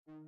More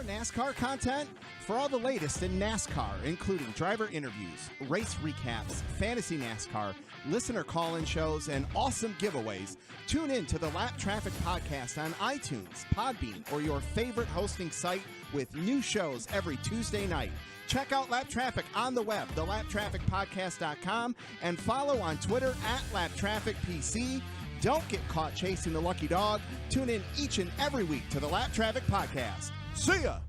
NASCAR content? For all the latest in NASCAR, including driver interviews, race recaps, fantasy NASCAR, listener call-in shows, and awesome giveaways, tune in to the Lap Traffic Podcast on iTunes, Podbean, or your favorite hosting site with new shows every Tuesday night. Check out Lap Traffic on the web, thelaptrafficpodcast.com, and follow on Twitter @LapTrafficPC. Don't get caught chasing the lucky dog. Tune in each and every week to the Lap Traffic Podcast. See ya!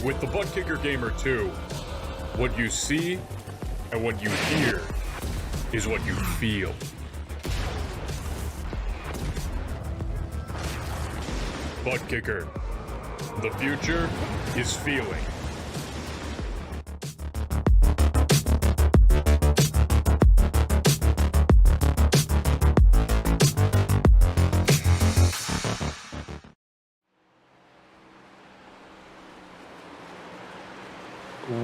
With the ButtKicker Gamer 2, what you see and what you hear is what you feel. ButtKicker. The future is feeling.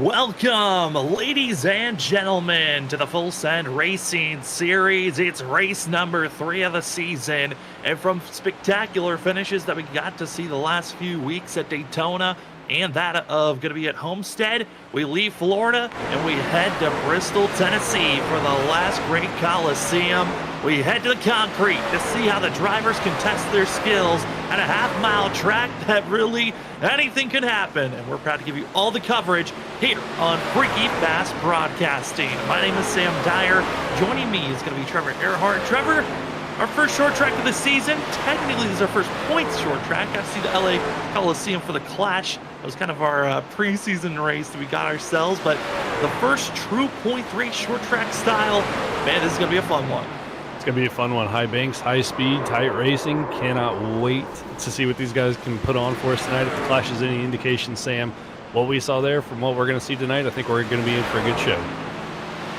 Welcome, ladies and gentlemen, to the Full Send Racing Series. It's race number 3 of the season, and from spectacular finishes that we got to see the last few weeks at Daytona and that of going to be at Homestead, we leave Florida and we head to Bristol, Tennessee for the last great Coliseum. We head to the concrete to see how the drivers can test their skills at a half-mile track that really anything can happen. And we're proud to give you all the coverage here on Freaky Fast Broadcasting. My name is Sam Dyer. Joining me is going to be Trevor Earhart. Trevor, our first short track of the season. Technically, this is our first points short track. I see the LA Coliseum for the Clash. That was kind of our preseason race that we got ourselves. But the first true point race short track style, man, this is going to be a fun one. It's going to be a fun one. High banks, high speed, tight racing. Cannot wait to see what these guys can put on for us tonight. If the Clash is any indication, Sam, what we saw there from what we're going to see tonight, I think we're going to be in for a good show.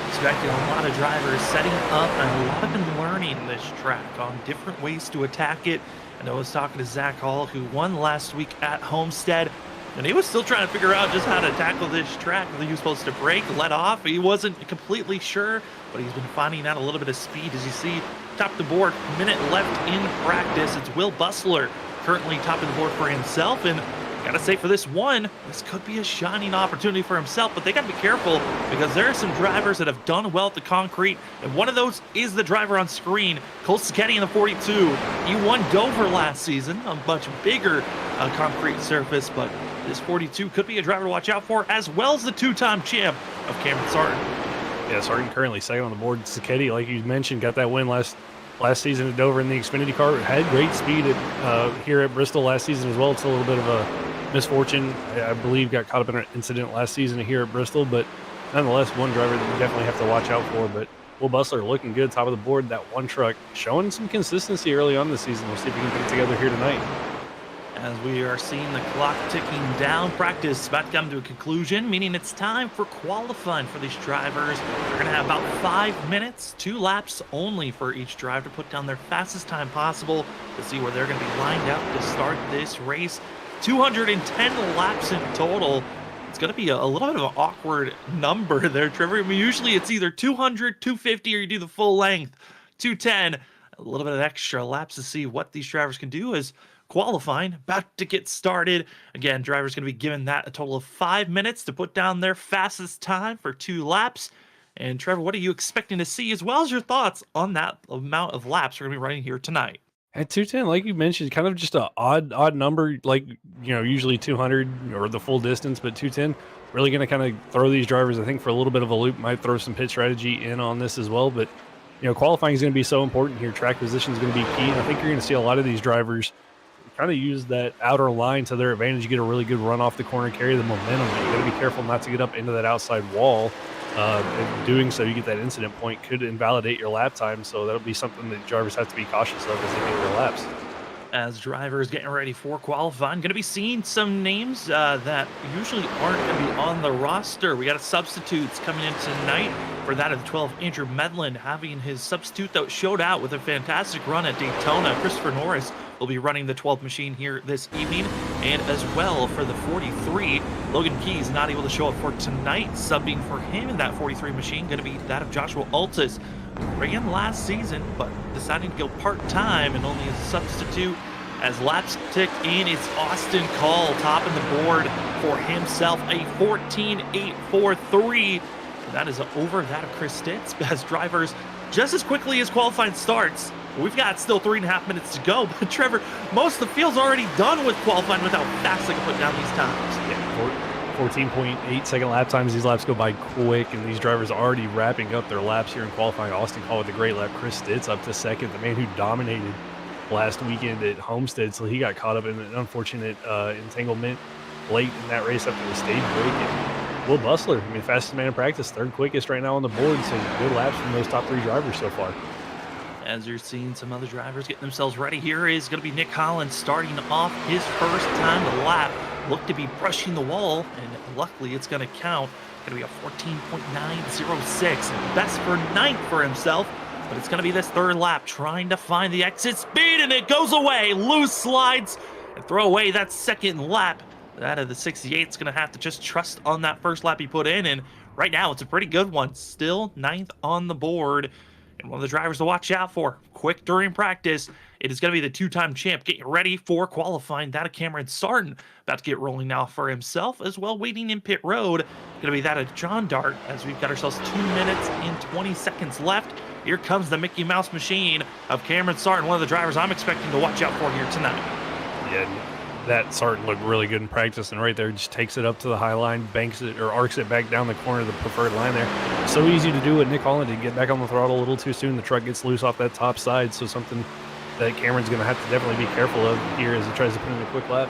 Expecting a lot of drivers setting up and a lot of them learning this track on different ways to attack it. And I was talking to Zach Hall, who won last week at Homestead, and he was still trying to figure out just how to tackle this track. Whether he was supposed to brake, let off. He wasn't completely sure, but he's been finding out a little bit of speed. As you see, top of the board, minute left in practice. It's Will Bustler currently top of the board for himself. And gotta say, for this one, this could be a shining opportunity for himself, but they gotta be careful because there are some drivers that have done well at the concrete, and one of those is the driver on screen, Cole Sacchetti in the 42. He won Dover last season, a much bigger concrete surface, but this 42 could be a driver to watch out for, as well as the two-time champ of Cameron Sarton. Yeah, Sarton currently second on the board. Sacchetti, like you mentioned, got that win last season at Dover in the Xfinity car. Had great speed here at Bristol last season as well. It's a little bit of a misfortune. I believe got caught up in an incident last season here at Bristol, but nonetheless, one driver that we definitely have to watch out for. But Will Bustler looking good, top of the board. That one truck showing some consistency early on this season. We'll see if we can put it together here tonight. As we are seeing the clock ticking down, practice is about to come to a conclusion, meaning it's time for qualifying for these drivers. They're going to have about 5 minutes, 2 laps only for each driver to put down their fastest time possible to see where they're going to be lined up to start this race. 210 laps in total. It's going to be a little bit of an awkward number there, Trevor. I mean, usually it's either 200, 250, or you do the full length. 210, a little bit of extra laps to see what these drivers can do as qualifying about to get started. Again, drivers going to be given that a total of 5 minutes to put down their fastest time for 2 laps. And Trevor, what are you expecting to see, as well as your thoughts on that amount of laps we're going to be running here tonight? At 210, like you mentioned, kind of just an odd number, like, you know, usually 200 or the full distance, but 210 really going to kind of throw these drivers, I think, for a little bit of a loop. Might throw some pit strategy in on this as well, but, you know, qualifying is going to be so important here. Track position is going to be key, and I think you're going to see a lot of these drivers kind of use that outer line to their advantage. You get a really good run off the corner, carry the momentum, but you got to be careful not to get up into that outside wall. And doing so, you get that incident point, could invalidate your lap time, so that'll be something that drivers have to be cautious of as they make their laps. As drivers getting ready for qualifying, going to be seeing some names that usually aren't going to be on the roster. We got substitutes coming in tonight. For that of 12, Andrew Medlin having his substitute that showed out with a fantastic run at Daytona. Christopher Norris will be running the 12th machine here this evening. And as well for the 43, Logan Keys not able to show up for tonight. Subbing for him in that 43 machine going to be that of Joshua Altus. Ran last season, but deciding to go part-time and only as a substitute. As laps tick in, it's Austin Call topping the board for himself, a 14.843. That is over that of Chris Stitz, as drivers just as quickly as qualifying starts. We've got still 3.5 minutes to go, but Trevor, most of the field's already done with qualifying with how fast they can put down these times. Yeah, 14.8 second lap times. These laps go by quick, and these drivers are already wrapping up their laps here in qualifying. Austin Call with a great lap. Chris Stitz up to second, the man who dominated last weekend at Homestead, so he got caught up in an unfortunate entanglement late in that race after the stage break. And Will Bustler, I mean, fastest man in practice, third quickest right now on the board, so good laps from those top 3 drivers so far. As you're seeing some other drivers getting themselves ready, here is going to be Nick Collins starting off his first time to lap. Look to be brushing the wall, and luckily it's going to count. Going to be a 14.906, best for 9th for himself, but it's going to be this third lap trying to find the exit speed, and it goes away. Loose slides and throw away that second lap. That of the 68 is going to have to just trust on that first lap he put in, and right now it's a pretty good one. Still 9th on the board. And one of the drivers to watch out for, quick during practice, it is going to be the 2-time champ getting ready for qualifying. That of Cameron Sarton, about to get rolling now for himself, as well waiting in pit road. Going to be that of John Dart, as we've got ourselves 2 minutes and 20 seconds left. Here comes the Mickey Mouse machine of Cameron Sarton, one of the drivers I'm expecting to watch out for here tonight. Yeah, that Sarton looked really good in practice, and right there just takes it up to the high line, banks it or arcs it back down the corner of the preferred line there. So easy to do what Nick Holland did, get back on the throttle a little too soon. The truck gets loose off that top side, so something that Cameron's going to have to definitely be careful of here as he tries to put in a quick lap.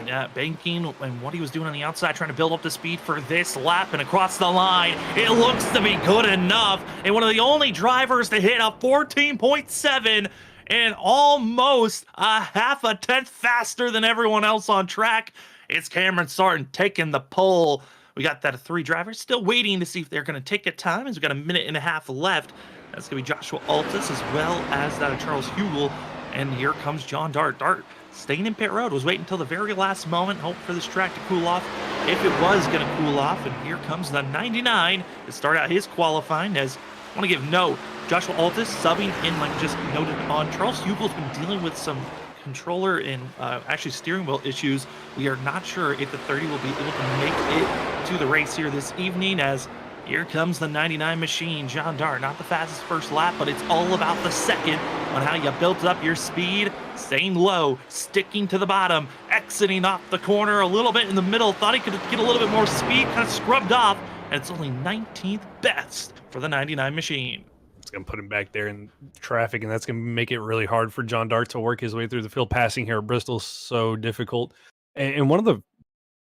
And banking and what he was doing on the outside, trying to build up the speed for this lap and across the line. It looks to be good enough. And one of the only drivers to hit a 14.7 and almost a half a tenth faster than everyone else on track. It's Cameron Sarton taking the pole. We got that 3 drivers still waiting to see if they're going to take a time, as we got a minute and a half left. That's going to be Joshua Altus, as well as that of Charles Hugel. And here comes John Dart. Dart staying in pit road, was waiting until the very last moment, hope for this track to cool off if it was going to cool off. And here comes the 99 to start out his qualifying. As I want to give note, Joshua Altus subbing in, like just noted on. Charles Hugel's been dealing with some controller and actually steering wheel issues. We are not sure if the 30 will be able to make it to the race here this evening, as here comes the 99 machine. John Dart, not the fastest first lap, but it's all about the second on how you built up your speed, staying low, sticking to the bottom, exiting off the corner a little bit in the middle. Thought he could get a little bit more speed, kind of scrubbed off, and it's only 19th best for the 99 machine. It's going to put him back there in traffic, and that's going to make it really hard for John Dart to work his way through the field. Passing here at Bristol is so difficult. And one of the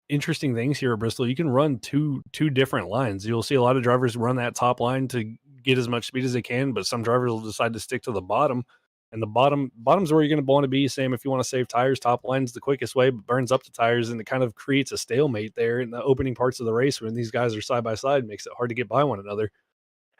interesting things here at Bristol, you can run two different lines. You'll see a lot of drivers run that top line to get as much speed as they can, but some drivers will decide to stick to the bottom. And the bottom's where you're going to want to be. Same if you want to save tires. Top line's the quickest way, but burns up the tires, and it kind of creates a stalemate there in the opening parts of the race when these guys are side by side. Makes it hard to get by one another.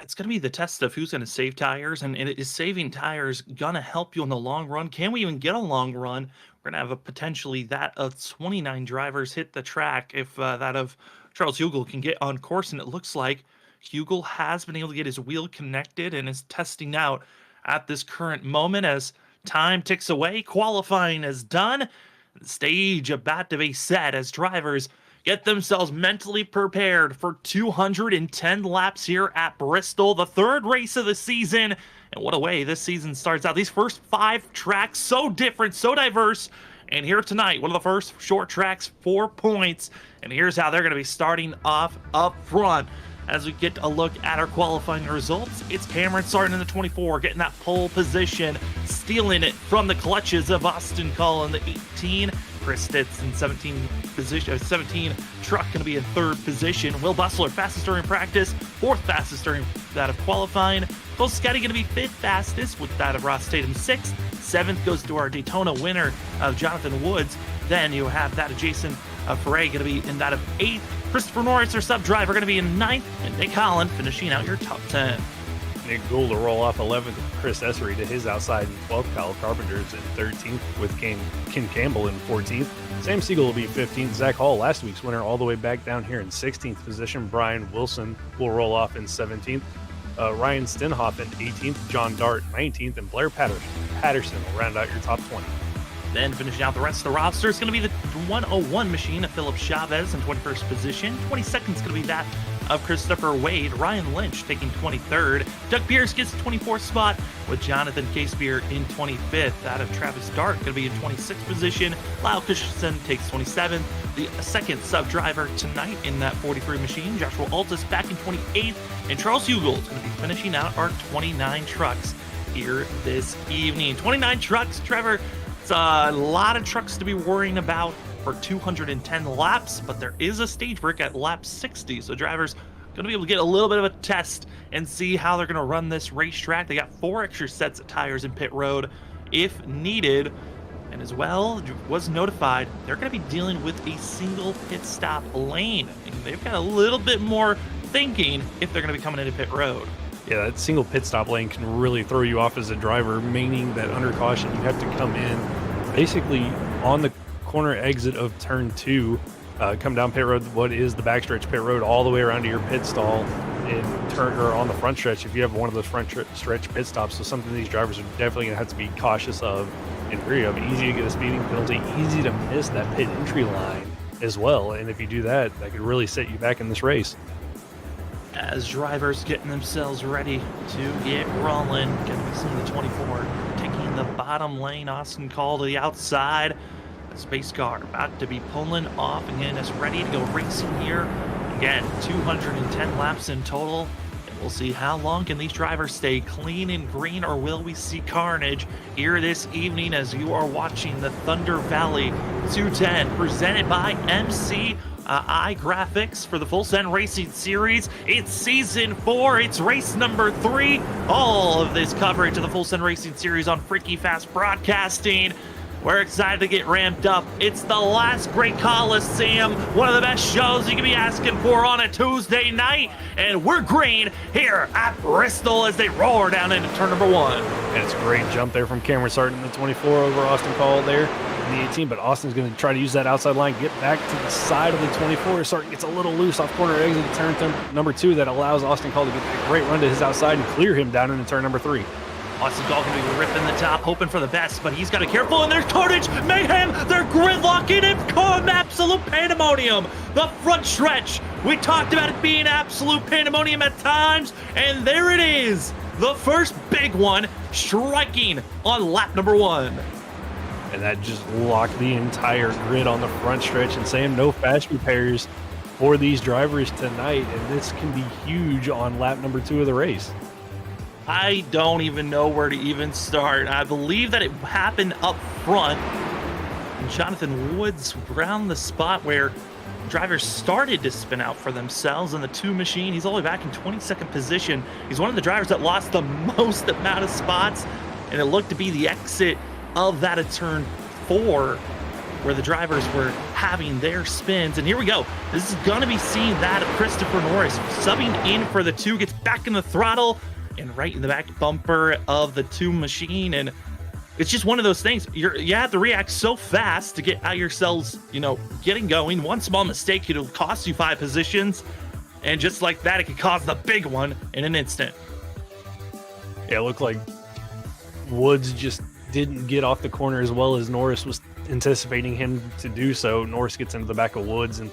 It's going to be the test of who's going to save tires, and is saving tires going to help you in the long run? Can we even get a long run? We're going to have a potentially that of 29 drivers hit the track if that of Charles Hugel can get on course, and it looks like Hugel has been able to get his wheel connected and is testing out at this current moment as time ticks away. Qualifying is done. The stage about to be set as drivers get themselves mentally prepared for 210 laps here at Bristol, the 3rd race of the season. And what a way this season starts out. These first 5 tracks, so different, so diverse. And here tonight, one of the first short tracks, 4 points. And here's how they're going to be starting off up front. As we get a look at our qualifying results, it's Cameron Sarton in the 24, getting that pole position, stealing it from the clutches of Austin Call in the 18. Chris Stitz in 17 position, 17 truck going to be in 3rd position. Will Bustler, fastest during practice, 4th fastest during that of qualifying. Cole Scotty going to be 5th fastest with that of Ross Tatum 6th. 7th goes to our Daytona winner of Jonathan Woods. Then you have that of Jason Ferre going to be in that of 8th. Christopher Norris, our sub-driver, going to be in 9th. And Nick Holland finishing out your top 10. Nick Gould to roll off 11th, Chris Essery to his outside in 12th, Kyle Carpenter's in 13th with Ken Campbell in 14th. Sam Siegel will be 15th. Zach Hall, last week's winner, all the way back down here in 16th position. Brian Wilson will roll off in 17th. Ryan Stenhoff in 18th, John Dart 19th, and Blair Patterson will round out your top 20. Then finishing out the rest of the roster is going to be the 101 machine of Philip Chavez in 21st position. 22nd is going to be that of Christopher Wade. Ryan Lynch taking 23rd. Doug Pierce gets the 24th spot with Jonathan Casebeer in 25th. That of Travis Dart going to be in 26th position. Lyle Christensen takes 27th. The second sub-driver tonight in that 43 machine, Joshua Altus, back in 28th. And Charles Hugel is going to be finishing out our 29 trucks here this evening. 29 trucks, Trevor. It's a lot of trucks to be worrying about for 210 laps, but there is a stage break at lap 60, so drivers going to be able to get a little bit of a test and see how they're going to run this racetrack. They got 4 extra sets of tires in pit road if needed, and as well was notified they're going to be dealing with a single pit stop lane, and they've got a little bit more thinking if they're going to be coming into pit road. Yeah, that single pit stop lane can really throw you off as a driver, meaning that under caution you have to come in basically on the corner exit of turn 2, come down pit road, what is the backstretch pit road, all the way around to your pit stall and turn, or on the front stretch if you have one of those front stretch pit stops. So something these drivers are definitely going to have to be cautious of and wary of. Easy to get a speeding penalty, easy to miss that pit entry line as well, and if you do that, that could really set you back in this race. As drivers getting themselves ready to get rolling, going to be seeing the 24 taking the bottom lane. Austin Call to the outside. The space car about to be pulling off and getting us ready to go racing here. Again, 210 laps in total. And we'll see how long can these drivers stay clean and green, or will we see carnage here this evening as you are watching the Thunder Valley 210 presented by MCI graphics for the Full Send Racing Series. It's season 4, it's race number 3. All of this coverage of the Full Send Racing Series on Freaky Fast Broadcasting. We're excited to get ramped up. It's the last great Coliseum, one of the best shows you can be asking for on a Tuesday night, and we're green here at Bristol as they roar down into turn number 1. And it's a great jump there from Cameron Sarton in the 24 over Austin Call there in the 18, but Austin's going to try to use that outside line, get back to the side of the 24. Sarton gets a little loose off corner exit to turn number 2. That allows Austin Call to get a great run to his outside and clear him down into turn number 3. Austin Call going to be ripping the top, hoping for the best, but he's got to be careful, and there's carnage, mayhem, they're gridlocking, and absolute pandemonium. The front stretch, we talked about it being absolute pandemonium at times, and there it is, the first big one, striking on lap number 1. And that just locked the entire grid on the front stretch, and Sam, no fast repairs for these drivers tonight, and this can be huge on lap number 2 of the race. I don't even know where to even start. I believe that it happened up front. And Jonathan Woods around the spot where drivers started to spin out for themselves in the 2 machine. He's only back in 22nd position. He's one of the drivers that lost the most amount of spots, and it looked to be the exit of that at turn 4 where the drivers were having their spins. And here we go. This is going to be seeing that of Christopher Norris subbing in for the 2, gets back in the throttle, and right in the back bumper of the 2 machine. And it's just one of those things. You have to react so fast to get out yourselves, getting going. One small mistake could cost you 5 positions. And just like that, it could cause the big one in an instant. Yeah, it looked like Woods just didn't get off the corner as well as Norris was anticipating him to do so. Norris gets into the back of Woods, and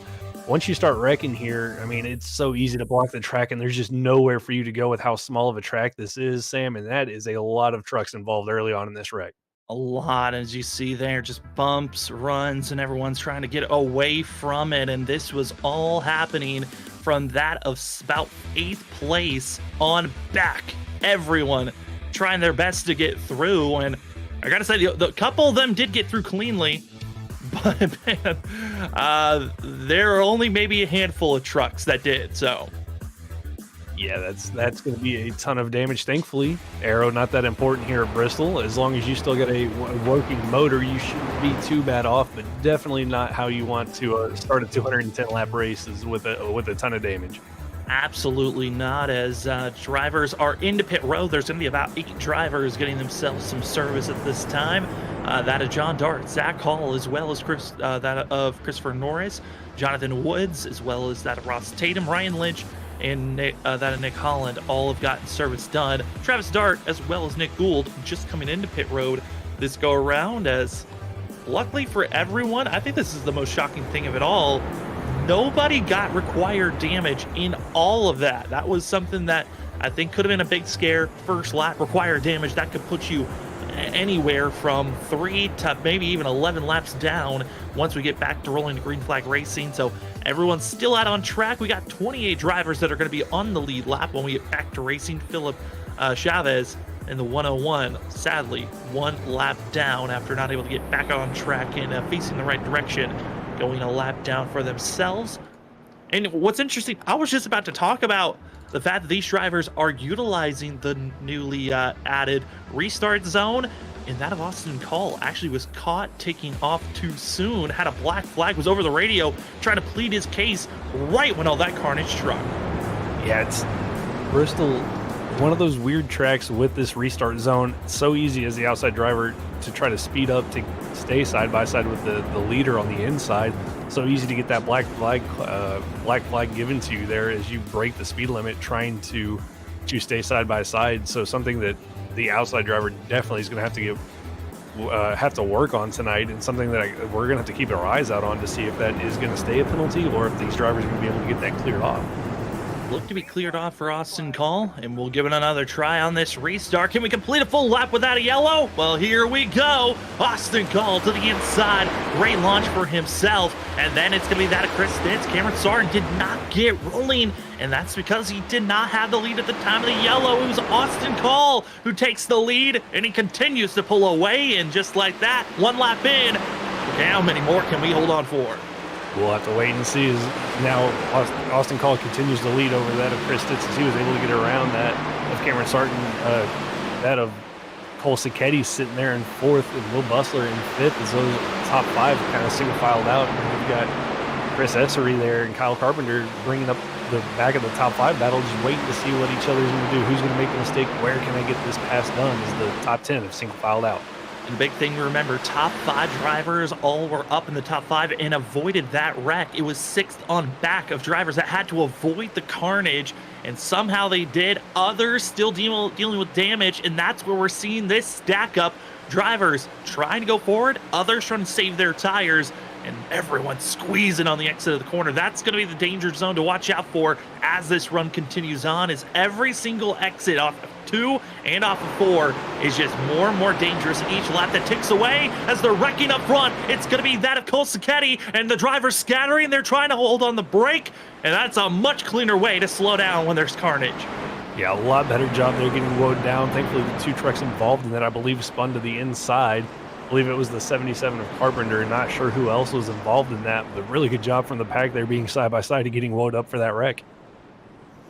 once you start wrecking here, I mean, it's so easy to block the track, and there's just nowhere for you to go with how small of a track this is, Sam, and that is a lot of trucks involved early on in this wreck. A lot, as you see there, just bumps, runs, and everyone's trying to get away from it, and this was all happening from that of about 8th place on back. Everyone trying their best to get through, and I gotta say, the couple of them did get through cleanly, but man, there are only maybe a handful of trucks that did. So yeah, that's going to be a ton of damage. Thankfully, aero not that important here at Bristol. As long as you still get a working motor, you shouldn't be too bad off, but definitely not how you want to start a 210 lap races with a ton of damage. Absolutely not. As drivers are into pit road, there's going to be about 8 drivers getting themselves some service at this time. That of John Dart, Zach Hall, as well as that of Christopher Norris, Jonathan Woods, as well as that of Ross Tatum, Ryan Lynch, and that of Nick Holland, all have gotten service done. Travis Dart, as well as Nick Gould, just coming into pit road this go around. As luckily for everyone, I think this is the most shocking thing of it all. Nobody got required damage in all of that. That was something that I think could have been a big scare. First lap required damage, that could put you anywhere from 3 to maybe even 11 laps down once we get back to rolling to green flag racing. So everyone's still out on track. We got 28 drivers that are going to be on the lead lap when we get back to racing. Philip Chavez in the 101, sadly, 1 lap down after not able to get back on track and facing the right direction going a lap down for themselves. And what's interesting, I was just about to talk about the fact that these drivers are utilizing the newly added restart zone, and that of Austin Call actually was caught taking off too soon, had a black flag, was over the radio trying to plead his case right when all that carnage struck. Yeah, it's Bristol, one of those weird tracks with this restart zone. It's so easy as the outside driver to try to speed up to stay side by side with the leader on the inside. So easy to get that black flag given to you there as you break the speed limit trying to stay side by side. So something that the outside driver definitely is going to have to work on tonight, and something that we're going to have to keep our eyes out on to see if that is going to stay a penalty or if these drivers are going to be able to get that cleared off. Look to be cleared off for Austin Call, and we'll give it another try on this restart. Can we complete a full lap without a yellow? Well, here we go. Austin Call to the inside. Great launch for himself, and then it's going to be that of Chris Stitz. Cameron Sartin did not get rolling, and that's because he did not have the lead at the time of the yellow. It was Austin Call who takes the lead, and he continues to pull away, and just like that, one lap in. Okay, how many more can we hold on for? We'll have to wait and see. As now Austin Call continues to lead over that of Chris Stitz as he was able to get around that of Cameron Sartin, that of Cole Sacchetti sitting there in fourth, and Will Bustler in fifth as those top five kind of single filed out. And we've got Chris Essery there and Kyle Carpenter bringing up the back of the top five battle, just waiting to see what each other's going to do. Who's going to make the mistake? Where can I get this pass done? As the top 10 have single filed out. And the big thing to remember, top five drivers all were up in the top five and avoided that wreck. It was sixth on back of drivers that had to avoid the carnage, and somehow they did. Others still dealing with damage, and that's where we're seeing this stack up. Drivers trying to go forward, others trying to save their tires, and everyone squeezing on the exit of the corner. That's going to be the danger zone to watch out for as this run continues on, as every single exit off of 2 and off of 4 is just more and more dangerous each lap that ticks away as they're wrecking up front. It's going to be that of Cole Sacchetti, and the drivers scattering. They're trying to hold on the brake, and that's a much cleaner way to slow down when there's carnage. Yeah, a lot better job there getting woed down. Thankfully, the two trucks involved in that, I believe, spun to the inside. I believe it was the 77 of Carpenter. Not sure who else was involved in that, but really good job from the pack there being side by side and getting woed up for that wreck.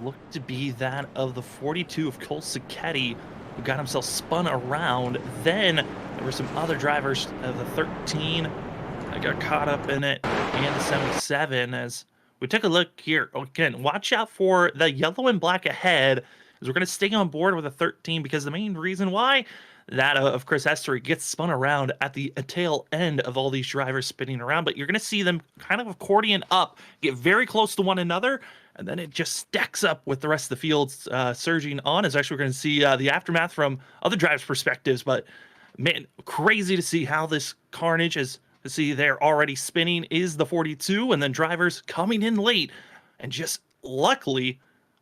Looked to be that of the 42 of Cole Sacchetti, who got himself spun around. Then there were some other drivers of the 13 that got caught up in it, and the 77. As we took a look here, again, watch out for the yellow and black ahead, as we're going to stay on board with the 13, because the main reason why that of Chris Essery gets spun around at the tail end of all these drivers spinning around, but you're going to see them kind of accordion up, get very close to one another, and then it just stacks up with the rest of the field surging on. As actually we're going to see the aftermath from other drivers' perspectives, but man, crazy to see how this carnage is. To see they're already spinning is the 42, and then drivers coming in late, and just luckily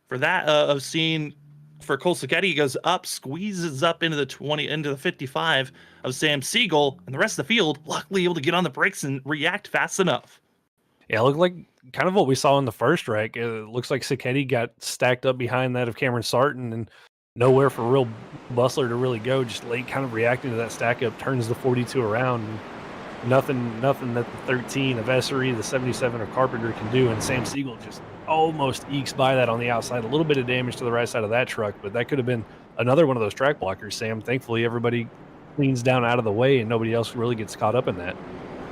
for that of seeing. For Cole Sacchetti, goes up, squeezes up into the 20, into the 55 of Sam Siegel, and the rest of the field luckily able to get on the brakes and react fast enough. Yeah, it looked like kind of what we saw in the first wreck. It looks like Sacchetti got stacked up behind that of Cameron Sartin, and nowhere for real Bustler to really go. Just late, kind of reacting to that stack up, turns the 42 around. And nothing that the 13 of Essery, the 77 of Carpenter can do, and Sam Siegel just almost ekes by that on the outside. A little bit of damage to the right side of that truck, but that could have been another one of those track blockers, Sam. Thankfully, everybody cleans down out of the way, and nobody else really gets caught up in that.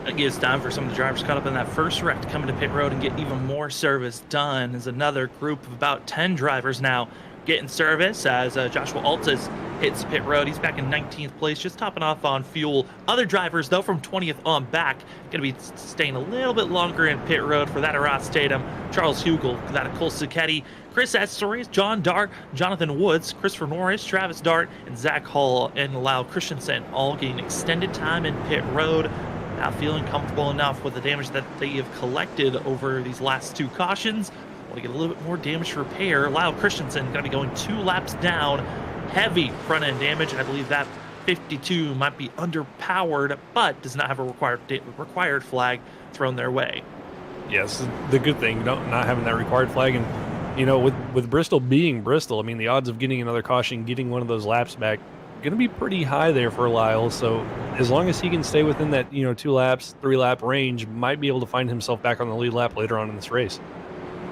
That gives time for some of the drivers caught up in that first wreck to come into pit road and get even more service done. As another group of about 10 drivers now getting service, as Joshua Altas hits pit road. He's back in 19th place, just topping off on fuel. Other drivers, though, from 20th on back, going to be staying a little bit longer in pit road. For that, Ross Tatum, Charles Hugel, that of Cole Sacchetti, Chris Essery, John Dart, Jonathan Woods, Christopher Norris, Travis Dart, and Zach Hall and Lau Christensen all getting extended time in pit road. Now feeling comfortable enough with the damage that they have collected over these last two cautions. Want to get a little bit more damage to repair. Lyle Christensen going to be going 2 laps down. Heavy front end damage, and I believe that 52 might be underpowered, but does not have a required flag thrown their way. Yes, the good thing, not having that required flag. And, you know, with Bristol being Bristol, I mean, the odds of getting another caution, getting one of those laps back going to be pretty high there for Lyle. So as long as he can stay within that 2 laps, 3 lap range, might be able to find himself back on the lead lap later on in this race.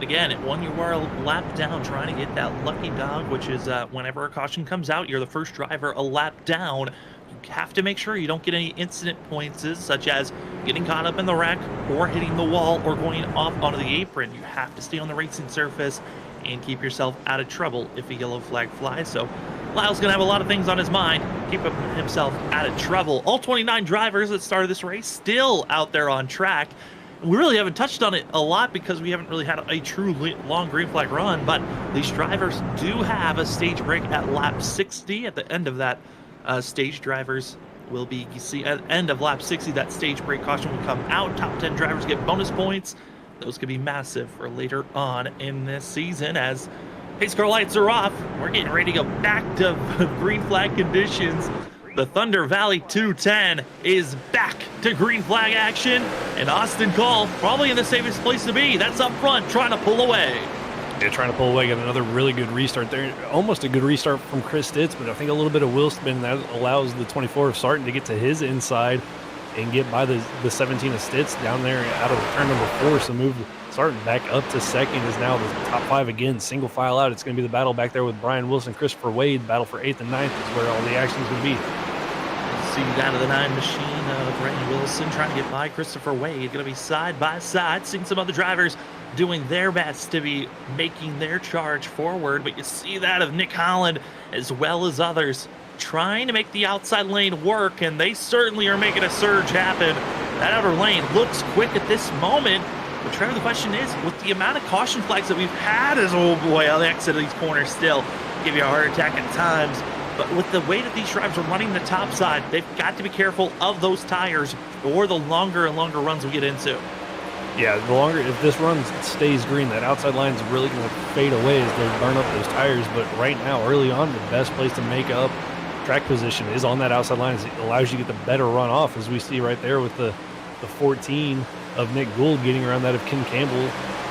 Again, when you are a lap down trying to get that lucky dog, which is whenever a caution comes out, you're the first driver a lap down. You have to make sure you don't get any incident points, such as getting caught up in the wreck or hitting the wall or going off onto the apron. You have to stay on the racing surface and keep yourself out of trouble if a yellow flag flies. So Lyle's going to have a lot of things on his mind, keep himself out of trouble. All 29 drivers that started this race still out there on track. We really haven't touched on it a lot because we haven't really had a true long green flag run, but these drivers do have a stage break at lap 60. At the end of that stage, drivers will be, you see, at the end of lap 60, that stage break caution will come out. Top 10 drivers get bonus points. Those could be massive for later on in this season as pace car lights are off. We're getting ready to go back to green flag conditions. The Thunder Valley 210 is back to green flag action, and Austin Call probably in the safest place to be. That's up front, trying to pull away. Yeah, trying to pull away, got another really good restart there. Almost a good restart from Chris Stitz, but I think a little bit of wheel spin that allows the 24 of Sarton to get to his inside and get by the 17 of Stitz down there out of turn number 4. So move Sarton back up to second, is now the top 5 again, single file out. It's going to be the battle back there with Brian Wilson, Christopher Wade. Battle for 8th and 9th is where all the action is going to be. See down to the 9 machine of Brian Wilson trying to get by Christopher Wade. Going to be side by side. Seeing some other drivers doing their best to be making their charge forward. But you see that of Nick Holland as well as others trying to make the outside lane work. And they certainly are making a surge happen. That outer lane looks quick at this moment. But Trevor, the question is, with the amount of caution flags that we've had as, oh boy, on the exit of these corners still give you a heart attack at times. But with the way that these drivers are running the top side, they've got to be careful of those tires or the longer and longer runs we get into. Yeah, the longer, if this run stays green, that outside line is really going to fade away as they burn up those tires. But right now, early on, the best place to make up track position is on that outside line. It allows you to get the better run off, as we see right there with the 14 of Nick Gould getting around that of Ken Campbell,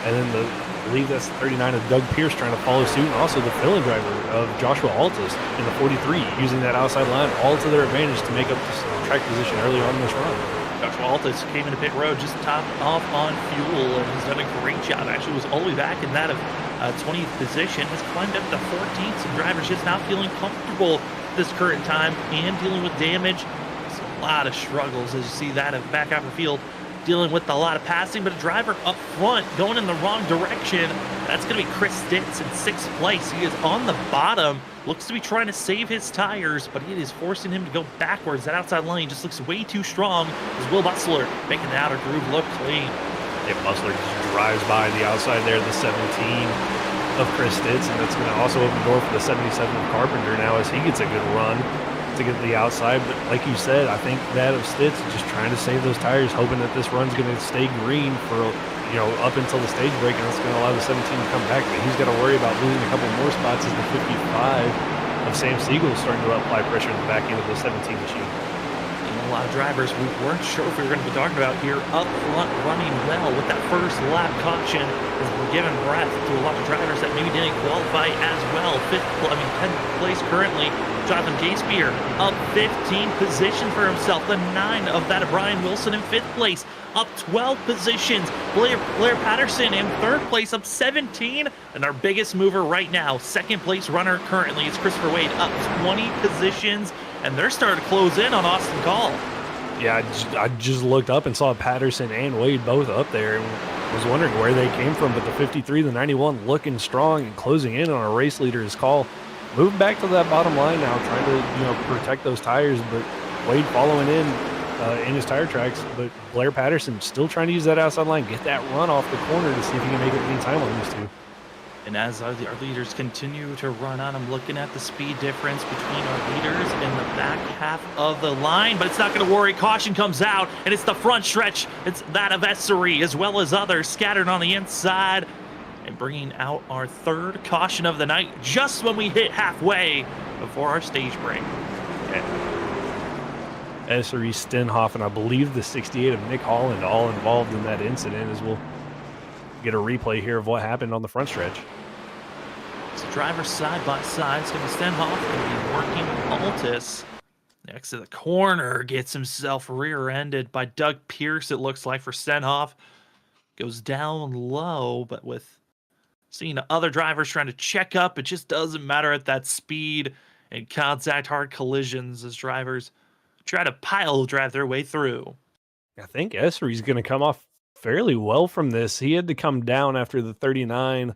and then I believe that's 39 of Doug Pierce trying to follow suit, and also the filling driver of Joshua Altus in the 43, using that outside line all to their advantage to make up this track position early on in this run. Joshua Altus came into pit road, just topped off on fuel, and has done a great job. Actually was all the way back in that of 20th position, has climbed up to 14th. Some drivers just now feeling comfortable this current time and dealing with damage. It's a lot of struggles as you see that of back out of the field, dealing with a lot of passing, but a driver up front going in the wrong direction. That's going to be Chris Stitz in 6th place. He is on the bottom, looks to be trying to save his tires, but it is forcing him to go backwards. That outside lane just looks way too strong as Will Bustler making the outer groove look clean. Yeah, Bustler just drives by the outside there, the 17 of Chris Stitz, and that's going to also open the door for the 77 of Carpenter now as he gets a good run to get to the outside. But like you said, I think that of Stitz just trying to save those tires, hoping that this run's going to stay green for up until the stage break, and that's going to allow the 17 to come back. But he's got to worry about losing a couple more spots as the 55 of Sam Siegel is starting to apply pressure in the back end of the 17 machine. A lot of drivers we weren't sure if we were going to be talking about here up front running well with that first lap caution has given breath to a lot of drivers that maybe didn't qualify as well. 10th place currently. Jonathan Gaspier up 15 positions for himself. The 9 of that of Brian Wilson in 5th place, up 12 positions. Blair Patterson in 3rd place, up 17. And our biggest mover right now, 2nd place runner currently, is Christopher Wade, up 20 positions. And they're starting to close in on Austin Call. Yeah, I just looked up and saw Patterson and Wade both up there and was wondering where they came from. But the 53, the 91 looking strong and closing in on a race leader's Call. Moving back to that bottom line now, trying to protect those tires, but Wade following in his tire tracks. But Blair Patterson still trying to use that outside line, get that run off the corner to see if he can make it any time on these two. And as our leaders continue to run on, I'm looking at the speed difference between our leaders in the back half of the line, but it's not going to worry. Caution comes out, and it's the front stretch. It's that of Essery as well as others scattered on the inside. And bringing out our 3rd caution of the night just when we hit halfway before our stage break. Essery, Stenhoff, and I believe the 68 of Nick Holland all involved in that incident, as we'll get a replay here of what happened on the front stretch. So drivers side by side. It's going to be Stenhoff, going to be working Altus. Next to the corner, gets himself rear-ended by Doug Pierce, it looks like, for Stenhoff. Goes down low, but with seeing other drivers trying to check up, it just doesn't matter at that speed and contact hard collisions as drivers try to pile drive their way through. I think Esri's going to come off fairly well from this. He had to come down after the 39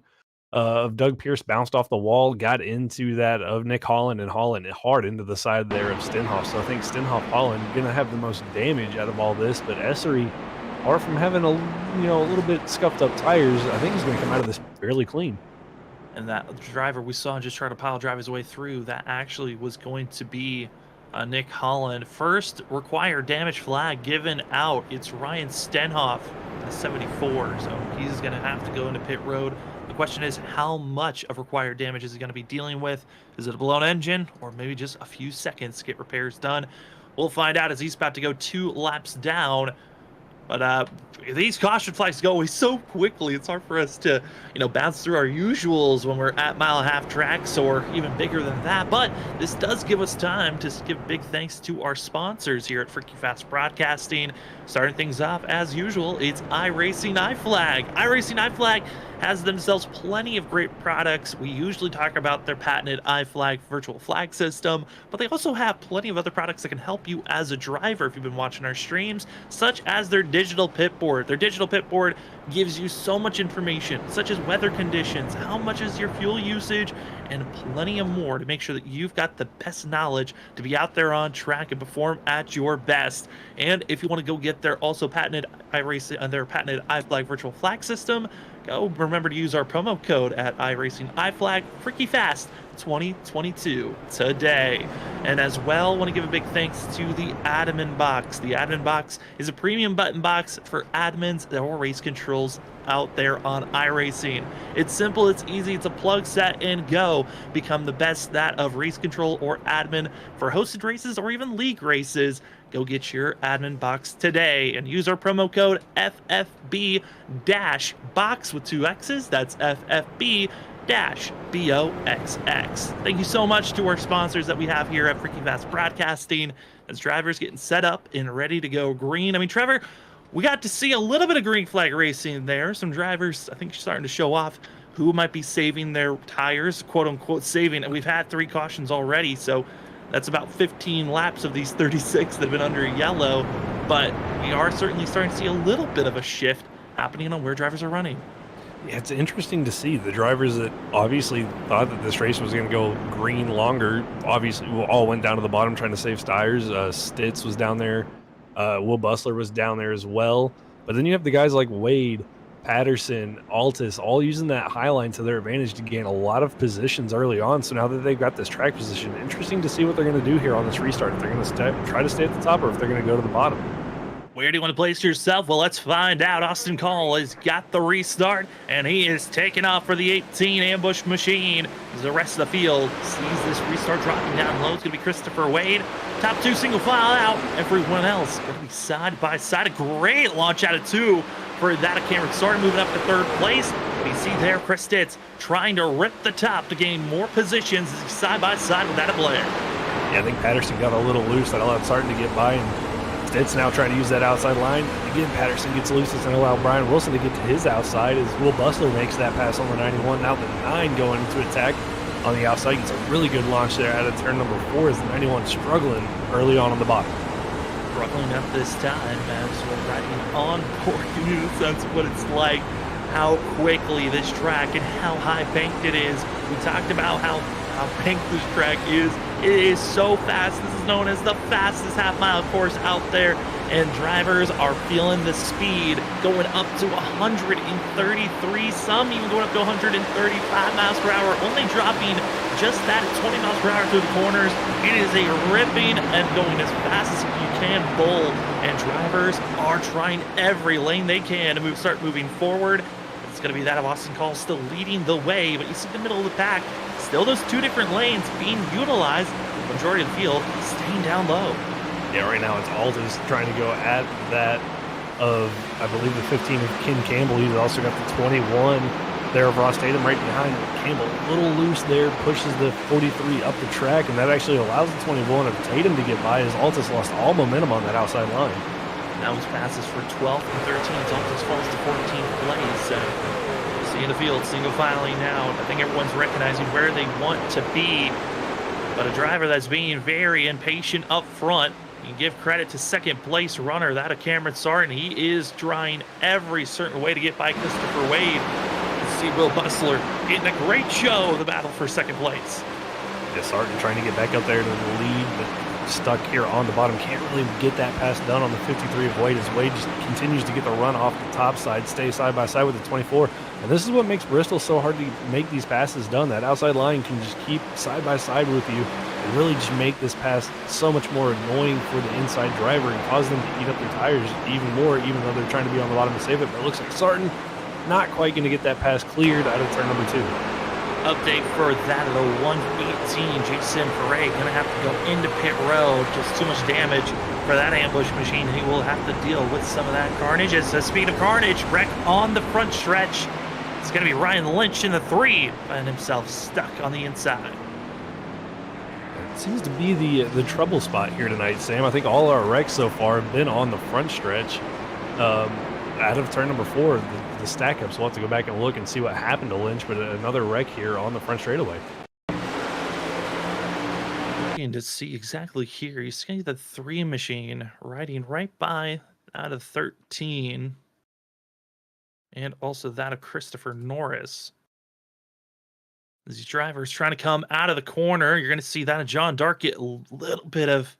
of Doug Pierce bounced off the wall, got into that of Nick Holland, and Holland hard into the side there of Stenhoff. So I think Stenhoff Holland going to have the most damage out of all this, but Esri, apart from having a little bit scuffed up tires, I think he's going to come out of this fairly clean. And that driver we saw just try to pile drive his way through, that actually was going to be Nick Holland. First required damage flag given out. It's Ryan Stenhoff, the 74. So he's going to have to go into pit road. The question is, how much of required damage is he going to be dealing with? Is it a blown engine, or maybe just a few seconds to get repairs done? We'll find out as he's about to go 2 laps down. But these caution flags go away so quickly, it's hard for us to, bounce through our usuals when we're at mile-and-a-half tracks or even bigger than that. But this does give us time to give big thanks to our sponsors here at Freaky Fast Broadcasting. Starting things off, as usual, it's iRacing iFlag. iRacing iFlag has themselves plenty of great products. We usually talk about their patented iFlag virtual flag system, but they also have plenty of other products that can help you as a driver if you've been watching our streams, such as their digital pit board. Their digital pit board gives you so much information, such as weather conditions, how much is your fuel usage, and plenty of more to make sure that you've got the best knowledge to be out there on track and perform at your best. And if you want to go get their also patented iRacing and their patented iFlag virtual flag system, go remember to use our promo code at iRacing iFlag Freaky Fast 2022 today. And as well, want to give a big thanks to the admin box. The admin box is a premium button box for admins or race controls out there on iRacing. It's simple, it's easy, it's a plug, set, and go. Become the best that of race control or admin for hosted races or even league races. Go get your admin box today and use our promo code FFB-box with 2 X's. That's FFB-BOXX. Thank you so much to our sponsors that we have here at Freaky Fast Broadcasting as drivers getting set up and ready to go green. I mean, Trevor, we got to see a little bit of green flag racing there. Some drivers, I think, starting to show off who might be saving their tires, quote unquote saving. And we've had 3 cautions already, so that's about 15 laps of these 36 that have been under yellow. But we are certainly starting to see a little bit of a shift happening on where drivers are running. Yeah, it's interesting to see the drivers that obviously thought that this race was going to go green longer. Obviously, all went down to the bottom trying to save tires. Stitz was down there. Will Bustler was down there as well. But then you have the guys like Wade, Patterson, Altus, all using that high line to their advantage to gain a lot of positions early on. So now that they've got this track position, interesting to see what they're going to do here on this restart. If they're going to try to stay at the top or if they're going to go to the bottom. Where do you want to place yourself? Well, let's find out. Austin Call has got the restart, and he is taking off for the 18 ambush machine. As the rest of the field sees this restart dropping down low, it's going to be Christopher Wade. Top 2 single file out. Everyone else going to be side by side. A great launch out of 2 for that of Cameron Starr, moving up to 3rd place. You see there, Chris Stitz trying to rip the top to gain more positions as he's side by side with that of Blair. Yeah, I think Patterson got a little loose. That allowed Sarton to get by, and Stitz now trying to use that outside line. Again, Patterson gets loose. It's going to allow Brian Wilson to get to his outside as Will Bustler makes that pass on the 91. Now the 9 going into attack on the outside. Gets a really good launch there out of turn number 4 as the 91 struggling early on the bottom. Struggling at this time as we're riding on board. You get a sense of what it's like, how quickly this track and how high banked it is. We talked about how banked this track is. It is so fast. This is known as the fastest half-mile course out there, and drivers are feeling the speed going up to 133, some even going up to 135 miles per hour, only dropping just that at 20 miles per hour through the corners. It is a ripping and going as fast as you can bowl, and drivers are trying every lane they can to start moving forward. It's going to be that of Austin Call still leading the way, but you see the middle of the pack, still those 2 different lanes being utilized. The majority of the field staying down low. Yeah, right now it's Aldous trying to go at that of, I believe, the 15 of Ken Campbell. He's also got the 21 there of Ross Tatum right behind Campbell. A little loose there, pushes the 43 up the track, and that actually allows the 21 of Tatum to get by as Altus lost all momentum on that outside line. Now his passes for 12th and 13th. Altus falls to 14th place. See in the field, single filing now. I think everyone's recognizing where they want to be, but a driver that's being very impatient up front. You can give credit to second place runner, that of Cameron Sarton. He is trying every certain way to get by Christopher Wade. See Will Bustler getting a great show of the battle for second place. Yeah, Sarton trying to get back up there to the lead, but stuck here on the bottom. Can't really get that pass done on the 53 of Wade as Wade just continues to get the run off the top side, stay side by side with the 24. And this is what makes Bristol so hard to make these passes done. That outside line can just keep side by side with you and really just make this pass so much more annoying for the inside driver and cause them to eat up their tires even more, even though they're trying to be on the bottom to save it. But it looks like Sarton not quite going to get that pass cleared out of turn number 2. Update for that of the 118. Jason Ferre going to have to go into pit road. Just too much damage for that ambush machine. He will have to deal with some of that carnage. It's the speed of carnage. Wreck on the front stretch. It's going to be Ryan Lynch in the 3, and himself stuck on the inside. It seems to be the trouble spot here tonight, Sam. I think all our wrecks so far have been on the front stretch. Out of turn number 4, the stack up, so we'll have to go back and look and see what happened to Lynch, but another wreck here on the front straightaway. Looking to see exactly here, you see the 3 machine riding right by out of 13, and also that of Christopher Norris. These drivers trying to come out of the corner. You're going to see that of John Dark get a little bit of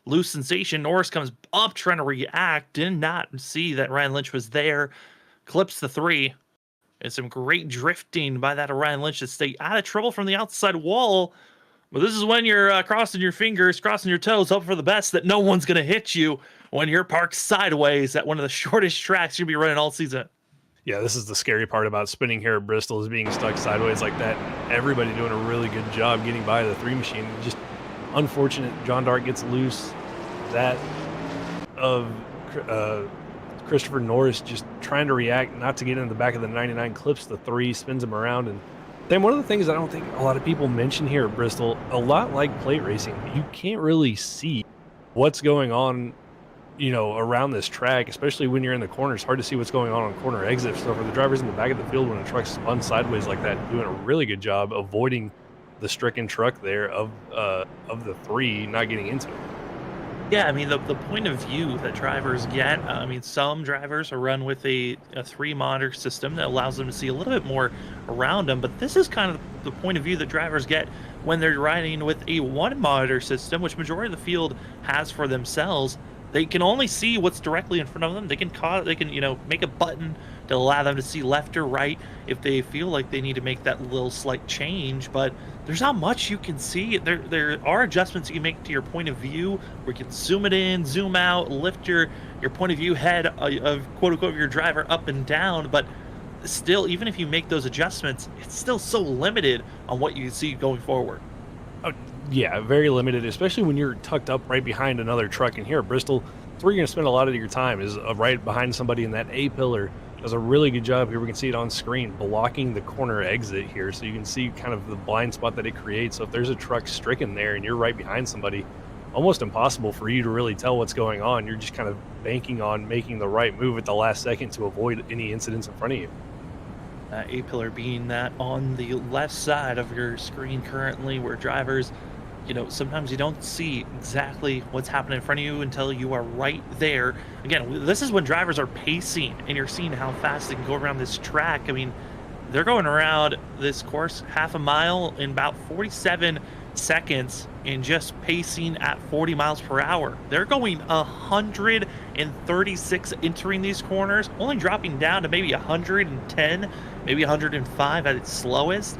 loose sensation. Norris comes up trying to react. Did not see that Ryan Lynch was there. Clips the 3. And some great drifting by that of Ryan Lynch to stay out of trouble from the outside wall. But this is when you're crossing your fingers, crossing your toes, hoping for the best that no one's going to hit you when you're parked sideways at one of the shortest tracks you'll be running all season. Yeah, this is the scary part about spinning here at Bristol, is being stuck sideways like that. Everybody doing a really good job getting by the 3 machine. Just unfortunate, John Dark gets loose. That of Christopher Norris just trying to react, not to get in the back of the 99, clips the 3, spins him around. And then one of the things I don't think a lot of people mention here at Bristol, a lot like plate racing, you can't really see what's going on, around this track, especially when you're in the corner. It's hard to see what's going on corner exits. So for the drivers in the back of the field, when a truck's spun sideways like that, doing a really good job avoiding the stricken truck there of the 3 not getting into it. Yeah, I mean, the point of view that drivers get, some drivers are run with a 3 monitor system that allows them to see a little bit more around them, but this is kind of the point of view that drivers get when they're riding with a 1 monitor system, which majority of the field has for themselves. They can only see what's directly in front of them. They can make a button to allow them to see left or right if they feel like they need to make that little slight change, but there's not much you can see. There are adjustments you can make to your point of view, where you can zoom it in, zoom out, lift your point of view head of quote-unquote your driver up and down, but still, even if you make those adjustments, it's still so limited on what you see going forward. Yeah, very limited, especially when you're tucked up right behind another truck. And here at Bristol, it's where you're going to spend a lot of your time, is right behind somebody in that A-pillar. Does a really good job here. We can see it on screen, blocking the corner exit here, so you can see kind of the blind spot that it creates. So if there's a truck stricken there and you're right behind somebody, almost impossible for you to really tell what's going on. You're just kind of banking on making the right move at the last second to avoid any incidents in front of you. A-pillar being that on the left side of your screen currently, where drivers, sometimes you don't see exactly what's happening in front of you until you are right there. Again, this is when drivers are pacing and you're seeing how fast they can go around this track. I mean, they're going around this course half a mile in about 47 seconds and just pacing at 40 miles per hour. They're going 136 entering these corners, only dropping down to maybe 110, maybe 105 at its slowest.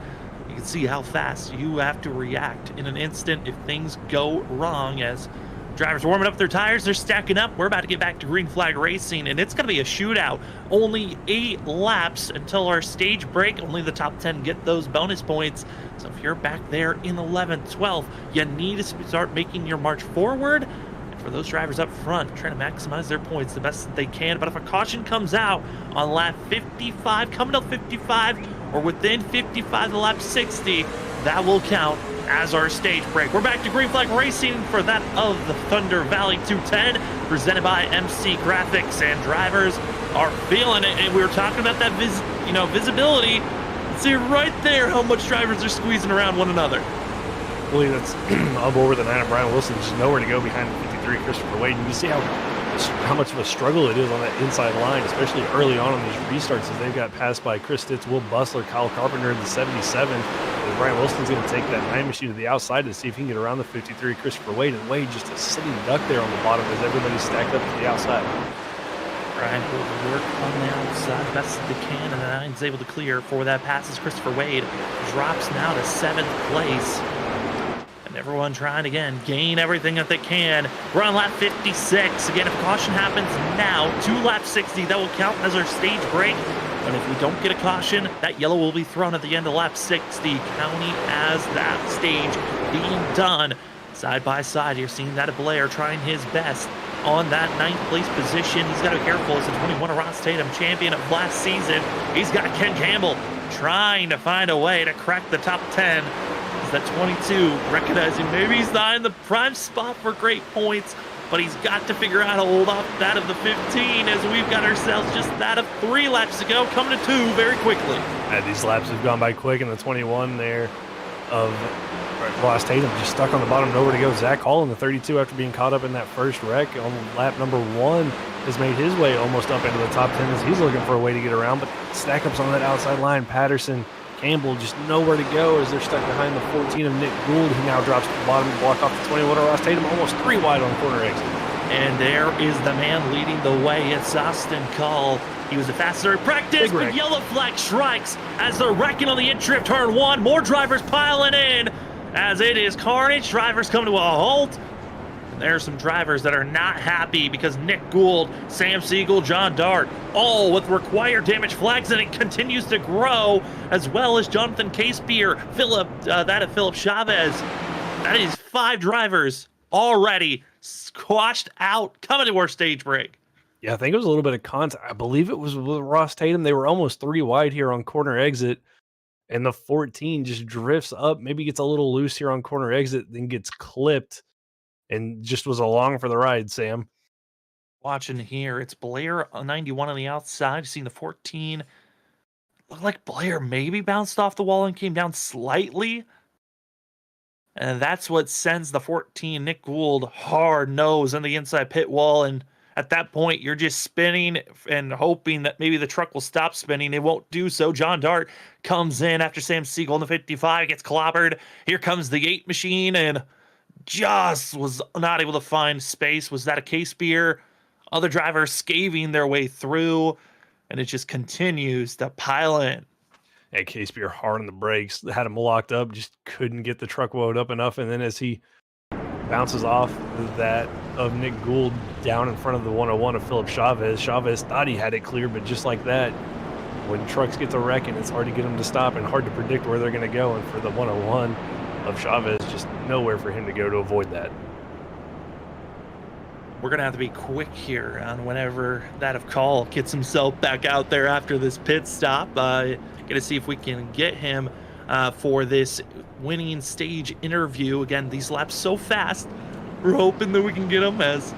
You can see how fast you have to react in an instant if things go wrong. As drivers warming up their tires, they're stacking up. We're about to get back to green flag racing, and it's going to be a shootout. Only 8 laps until our stage break. Only the top 10 get those bonus points. So if you're back there in 11th, 12th, you need to start making your march forward. And for those drivers up front, trying to maximize their points the best that they can. But if a caution comes out on lap 55, coming up 55, or within 55 to lap 60, that will count as our stage break. We're back to Green Flag Racing for that of the Thunder Valley 210, presented by MC Graphics, and drivers are feeling it. And we were talking about that visibility. See right there how much drivers are squeezing around one another. I believe that's up over the 9 of Brian Wilson. There's nowhere to go behind the 53 Christopher Wade. And you see how much of a struggle it is on that inside line, especially early on these restarts, as they've got passed by Chris Stitz, Will Bustler, Kyle Carpenter in the 77. And Brian Wilson's going to take that 9 machine to the outside to see if he can get around the 53 Christopher Wade. And Wade just a sitting duck there on the bottom as everybody's stacked up to the outside. Brian will work on the outside best they can, and the 9's able to clear for that pass as Christopher Wade drops now to 7th place. And everyone trying to, again, gain everything that they can. We're on lap 56. Again, if a caution happens now to lap 60, that will count as our stage break. But if we don't get a caution, that yellow will be thrown at the end of lap 60, counting as that stage being done. Side by side, you're seeing that Blair trying his best on that 9th place position. He's got to be careful as the 21 of Ross Tatum, champion of last season. He's got Ken Campbell trying to find a way to crack the top 10. Is that 22 recognizing maybe he's not in the prime spot for great points, but he's got to figure out how to hold off that of the 15 as we've got ourselves just that of 3 laps to go, coming to 2 very quickly. These laps have gone by quick, and the 21 there of Ross Tatum just stuck on the bottom, nowhere to go. Zach Hall in the 32 after being caught up in that first wreck on lap number 1 has made his way almost up into the top 10 as he's looking for a way to get around, but stack ups on that outside line. Patterson, Campbell just nowhere to go as they're stuck behind the 14 of Nick Gould, who now drops to the bottom to block off the 21 of Ross Tatum, almost 3 wide on corner exit. And there is the man leading the way. It's Austin Call. He was the fastest in practice, but yellow flag strikes as they're wrecking on the in-trip turn 1. More drivers piling in as it is carnage. Drivers come to a halt. And there are some drivers that are not happy because Nick Gould, Sam Siegel, John Dart, all with required damage flags, and it continues to grow, as well as Jonathan Casebeer, Philip Chavez. That is 5 drivers already squashed out, coming to our stage break. Yeah, I think it was a little bit of contact. I believe it was with Ross Tatum. They were almost 3 wide here on corner exit, and the 14 just drifts up, maybe gets a little loose here on corner exit, then gets clipped, and just was along for the ride, Sam. Watching here, it's Blair 91 on the outside. Seeing the 14. Looked like Blair maybe bounced off the wall and came down slightly. And that's what sends the 14, Nick Gould, hard nose on the inside pit wall. And at that point, you're just spinning and hoping that maybe the truck will stop spinning. It won't do so. John Dart comes in after Sam Siegel in the 55, gets clobbered. Here comes the 8 machine, and just was not able to find space. Was that a Casebeer? Other drivers scaving their way through, and it just continues to pile in. Yeah, Casebeer hard on the brakes, had him locked up, just couldn't get the truck wound up enough, and then as he bounces off that of Nick Gould down in front of the 101 of Philip Chavez, Chavez thought he had it clear, but just like that, when trucks get to wrecking, it's hard to get them to stop and hard to predict where they're going to go, and for the 101 of Chavez, just nowhere for him to go to avoid that. We're going to have to be quick here on whenever that of Call gets himself back out there after this pit stop. Going to see if we can get him for this winning stage interview. Again, these laps so fast. We're hoping that we can get them as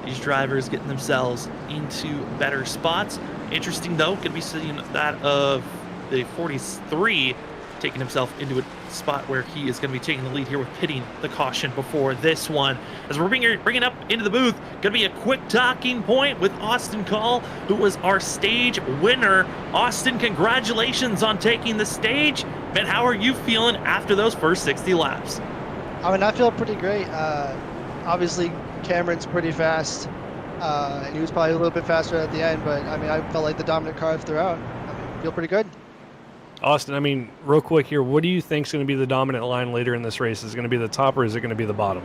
these drivers getting themselves into better spots. Interesting, though, could be seeing that of the 43 taking himself into a spot where he is going to be taking the lead here with pitting the caution before this one. As we're bringing up into the booth, going to be a quick talking point with Austin Call, who was our stage winner. Austin, congratulations on taking the stage. Man, how are you feeling after those first 60 laps? I mean, I feel pretty great. Obviously, Cameron's pretty fast. He was probably a little bit faster at the end, but I mean, I felt like the dominant car throughout. I feel pretty good. Austin, I mean, real quick here, what do you think is going to be the dominant line later in this race? Is it going to be the top or is it going to be the bottom?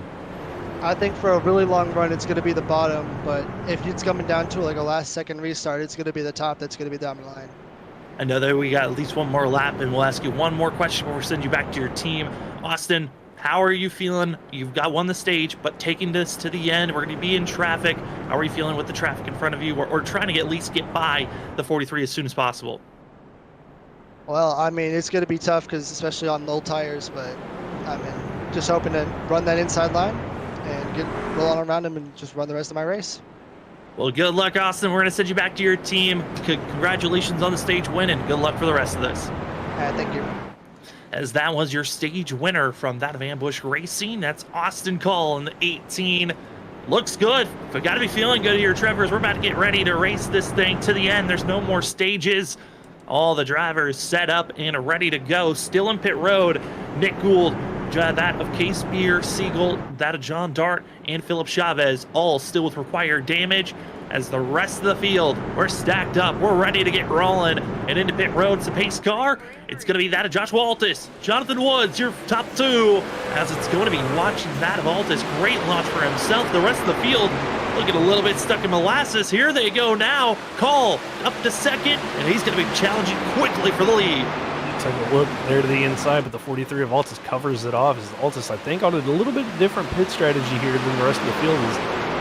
I think for a really long run, it's going to be the bottom, but if it's coming down to like a last-second restart, it's going to be the top that's going to be the dominant line. I know that we got at least one more lap, and we'll ask you one more question before we send you back to your team. Austin, how are you feeling? You've won the stage, but taking this to the end, we're going to be in traffic. How are you feeling with the traffic in front of you, or trying to at least get by the 43 as soon as possible? Well, I mean, it's going to be tough because especially on old tires, but I mean, just hoping to run that inside line and roll on around him and just run the rest of my race. Well, good luck, Austin. We're going to send you back to your team. Congratulations on the stage win, and good luck for the rest of this. Thank you. As that was your stage winner from that of Ambush Racing. That's Austin Call in the 18. Looks good. But got to be feeling good here, Trevor, as we're about to get ready to race this thing to the end. There's no more stages. All the drivers set up and ready to go. Still in pit road, Nick Gould, that of Case Beer, Siegel, that of John Dart, and Philip Chavez, all still with required damage. As the rest of the field, we're stacked up, we're ready to get rolling. And into pit road, it's a pace car. It's going to be that of Josh Waltis. Jonathan Woods, your top two, as it's going to be watching that of Altis. Great launch for himself. The rest of the field looking a little bit stuck in molasses. Here they go now. Call up to second, and he's going to be challenging quickly for the lead. Take a look there to the inside, but the 43 of Altis covers it off. As Altis, I think, on a little bit different pit strategy here than the rest of the field. Is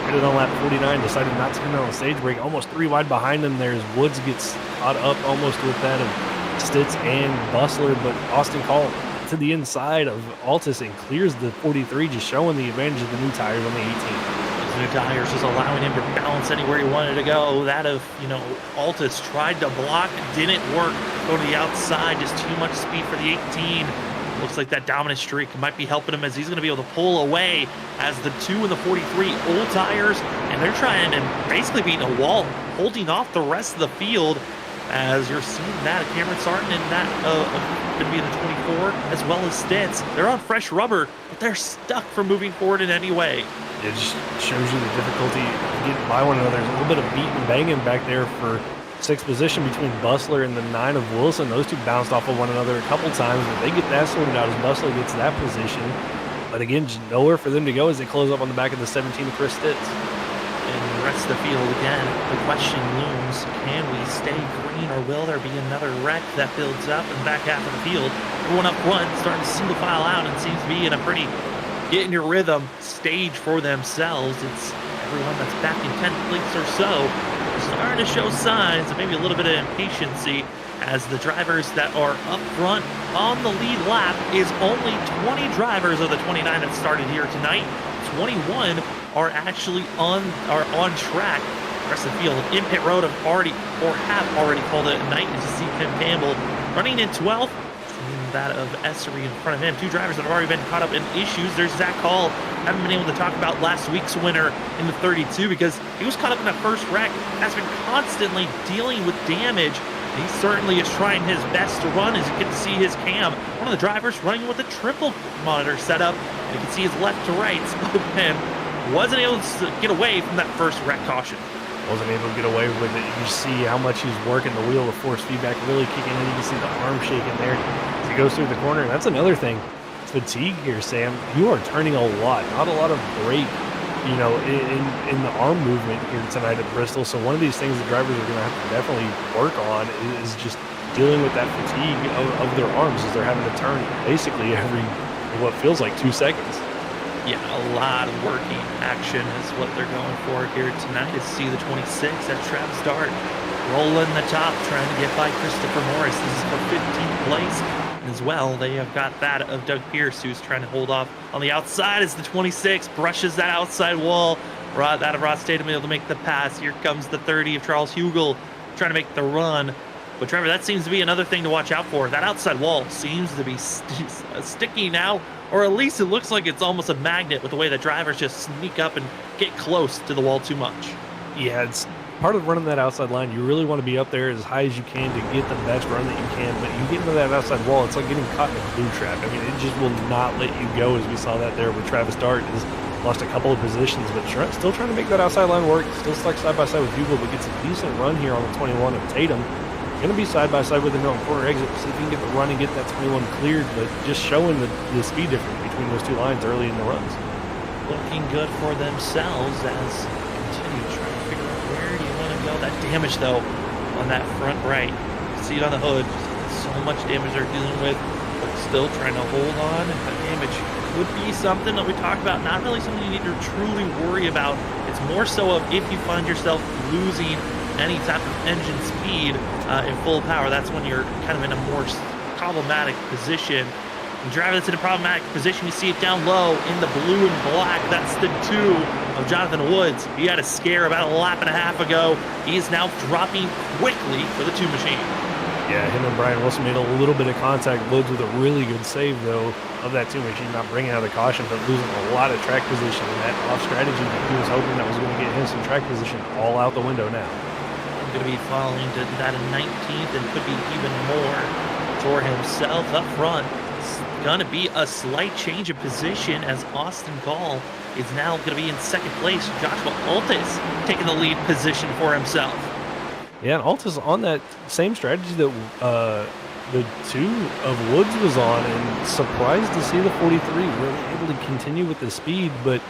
headed on lap 49, decided not to come out on the stage break. Almost 3 wide behind him there as Woods gets caught up almost with that of Stitz and Bustler, but Austin Call to the inside of Altis and clears the 43, just showing the advantage of the new tires on the 18. New tires just allowing him to balance anywhere he wanted to go. That of, Altis tried to block, didn't work. Go to the outside, just too much speed for the 18. Looks like that dominant streak might be helping him as he's going to be able to pull away as the 2 and the 43 old tires, and they're trying to basically beat a wall, holding off the rest of the field. As you're seeing that Cameron Sarton and that going to be the 24, as well as Stitz. They're on fresh rubber, but they're stuck from moving forward in any way. It just shows you the difficulty of getting by one another. There's a little bit of beating and banging back there for 6th position between Bustler and the 9 of Wilson. Those two bounced off of one another a couple times, but they get that sorted out as Bustler gets that position. But again, just nowhere for them to go as they close up on the back of the 17 of Chris Stitz. And the rest of the field, again, the question looms, can we stay green or will there be another wreck that builds up in the back half of the field? Everyone up front starting to single file out and seems to be in a pretty get in your rhythm stage for themselves. It's everyone that's back in 10th place or so starting to show signs of maybe a little bit of impatience as the drivers that are up front on the lead lap is only 20 drivers of the 29 that started here tonight. 21 are actually on track. The rest of the field in pit road have already called it a night. As you see Tim Campbell running in 12th. That of Essery in front of him. 2 drivers that have already been caught up in issues. There's Zach Hall. Haven't been able to talk about last week's winner in the 32 because he was caught up in that first wreck. Has been constantly dealing with damage. He certainly is trying his best to run, as you can see his cam. One of the drivers running with a triple monitor setup. You can see his left to right. And wasn't able to get away from that first wreck caution. Wasn't able to get away with it. You see how much he's working the wheel, the force feedback really kicking in. You can see the arm shaking there as he goes through the corner. And that's another thing. Fatigue here, Sam. You are turning a lot, not a lot of brake, in the arm movement here tonight at Bristol. So one of these things the drivers are going to have to definitely work on is just dealing with that fatigue of their arms as they're having to turn basically every, what feels like 2 seconds. Yeah, a lot of working action is what they're going for here tonight. Is see the 26, that's Travis Dart rolling the top, trying to get by Christopher Morris. This is for 15th place. And as well, they have got that of Doug Pierce, who's trying to hold off on the outside as the 26 brushes that outside wall. That of Rod Statham able to make the pass. Here comes the 30 of Charles Hugel trying to make the run. But Trevor, that seems to be another thing to watch out for. That outside wall seems to be sticky now, or at least it looks like it's almost a magnet with the way that drivers just sneak up and get close to the wall too much. Yeah, it's part of running that outside line. You really want to be up there as high as you can to get the best run that you can, but you get into that outside wall, it's like getting caught in a glue trap. I mean, it just will not let you go, as we saw that there with Travis Dart. Has lost a couple of positions, but still trying to make that outside line work. Still stuck side by side with Hugel, but gets a decent run here on the 21 of Tatum. Going to be side by side with him on corner exit. See if he can get the run and get that 21 cleared, but just showing the speed difference between those 2 lines early in the runs. Looking good for themselves as continue trying to figure out where do you want to go. That damage though on that front right. See it on the hood. So much damage they're dealing with, but still trying to hold on. And that damage could be something that we talked about. Not really something you need to truly worry about. It's more so of if you find yourself losing any type of engine speed in full power, that's when you're kind of in a more problematic position. The driver that's in a problematic position, you see it down low in the blue and black. That's the 2 of Jonathan Woods. He had a scare about a lap and a half ago. He is now dropping quickly for the 2 machine. Yeah, him and Brian Wilson made a little bit of contact. Woods with a really good save, though, of that 2 machine, not bringing out the caution, but losing a lot of track position. And that off strategy that he was hoping that was going to get him some track position all out the window now. Going to be falling to that 19th and could be even more for himself up front. It's going to be a slight change of position as Austin Gall is now going to be in second place. Joshua Altis taking the lead position for himself. Yeah, and Altis on that same strategy that the 2 of Woods was on, and surprised to see the 43 really able to continue with the speed. But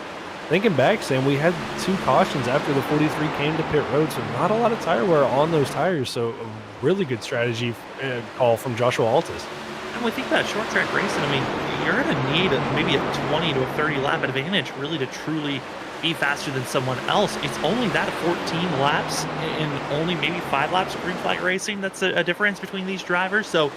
thinking back, Sam, we had 2 cautions after the 43 came to pit road, so not a lot of tire wear on those tires. So a really good strategy call from Joshua Altis. And we think about short track racing, I mean, you're going to need maybe a 20 to a 30 lap advantage really to truly be faster than someone else. It's only that 14 laps and only maybe 5 laps of green flag racing. That's a difference between these drivers. So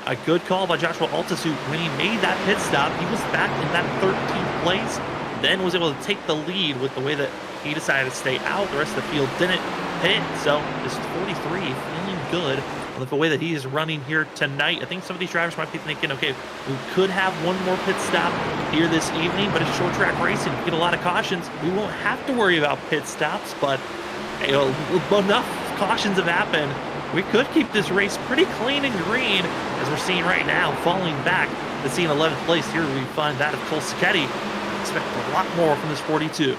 a good call by Joshua Altis, who when he made that pit stop, he was back in that 13th place, then was able to take the lead with the way that he decided to stay out. The rest of the field didn't hit. So this 43 feeling good with the way that he is running here tonight. I think some of these drivers might be thinking, okay, we could have one more pit stop here this evening, but it's short track racing. We get a lot of cautions. We won't have to worry about pit stops, but you know, enough cautions have happened. We could keep this race pretty clean and green, as we're seeing right now, falling back to see in 11th place. Here we find that of Cole Sacchetti. Expect a lot more from this 42.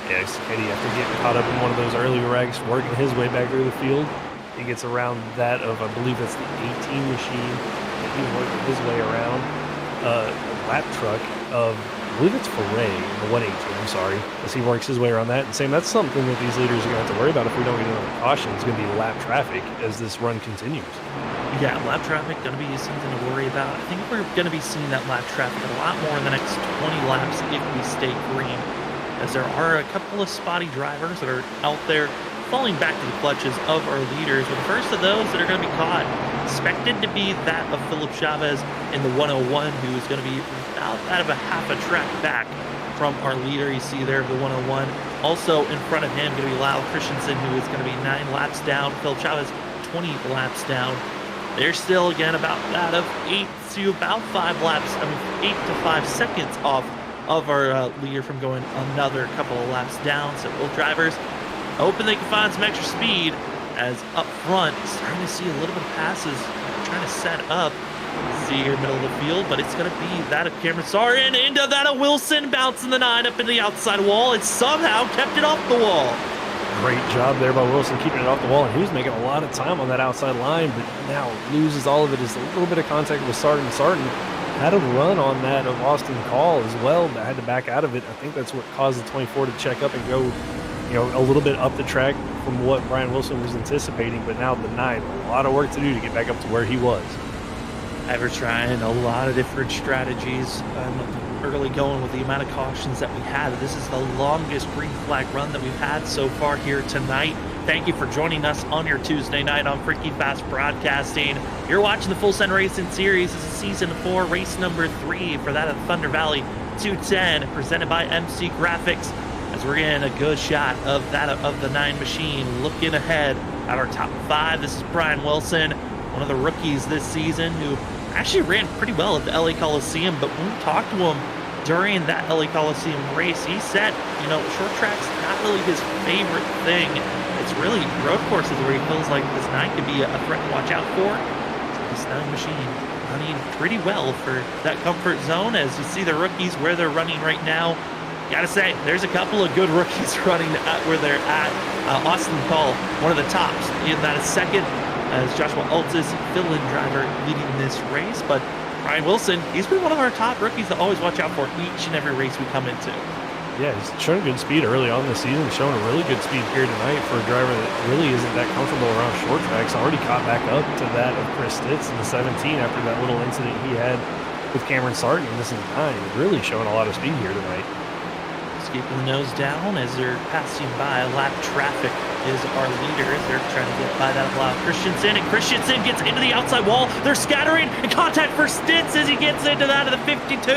Yeah, Sacchetti, after getting caught up in one of those early wrecks, working his way back through the field, he gets around that of, I believe that's the 18 machine. He's working his way around a lap truck of, I believe it's Foray, the 118, I'm sorry, as he works his way around that. And Sam, that's something that these leaders are going to have to worry about if we don't get another caution. It's going to be lap traffic as this run continues. Yeah, lap traffic going to be something to worry about. I think we're going to be seeing that lap traffic a lot more in the next 20 laps if we stay green, as there are a couple of spotty drivers that are out there falling back to the clutches of our leaders. With the first of those that are going to be caught, expected to be that of Philip Chavez in the 101, who is going to be about out of a half a track back from our leader. You see there the 101. Also in front of him going to be Lyle Christensen, who is going to be 9 laps down. Philip Chavez 20 laps down. They're still again about that of 8 to about 5 laps. 8 to 5 seconds off of our leader from going another couple of laps down. So both drivers hoping they can find some extra speed, as up front, starting to see a little bit of passes, trying to set up. See here middle of the field, but it's going to be that of Cameron Sargent into that of Wilson, bouncing the 9 up into the outside wall, and somehow kept it off the wall. Great job there by Wilson keeping it off the wall, and he was making a lot of time on that outside line, but now loses all of it. Is a little bit of contact with Sargent. Sargent had a run on that of Austin Call as well, but had to back out of it. I think that's what caused the 24 to check up and go, a little bit up the track from what Brian Wilson was anticipating, but now the 9, a lot of work to do to get back up to where he was. Ever trying a lot of different strategies, early going with the amount of cautions that we had. This is the longest green flag run that we've had so far here tonight. Thank you for joining us on your Tuesday night on Freaky Fast Broadcasting. You're watching the Full Send Racing Series. This is season 4, race number 3 for that of Thunder Valley 210, presented by MC Graphics. As we're getting a good shot of that of the 9 machine, looking ahead at our top 5. This is Brian Wilson, one of the rookies this season, who actually ran pretty well at the LA Coliseum, but when we talked to him during that LA Coliseum race, he said, short track's not really his favorite thing. It's really road courses where he feels like this 9 could be a threat to watch out for. This 9 machine running pretty well for that comfort zone. As you see the rookies where they're running right now, gotta say, there's a couple of good rookies running at where they're at. Austin Call, one of the tops, in that is second, as Joshua Altis, fill-in driver, leading this race. But Brian Wilson, he's been one of our top rookies to always watch out for each and every race we come into. Yeah, he's showing good speed early on this season, showing a really good speed here tonight for a driver that really isn't that comfortable around short tracks. Already caught back up to that of Chris Stitz in the 17 after that little incident he had with Cameron Sargent in this 9. Really showing a lot of speed here tonight. keeping the nose down as they're passing by. Lap traffic is our leader as they're trying to get by that allow Christensen, and Christensen gets into the outside wall. They're scattering, and contact for Stitz as he gets into that of the 52.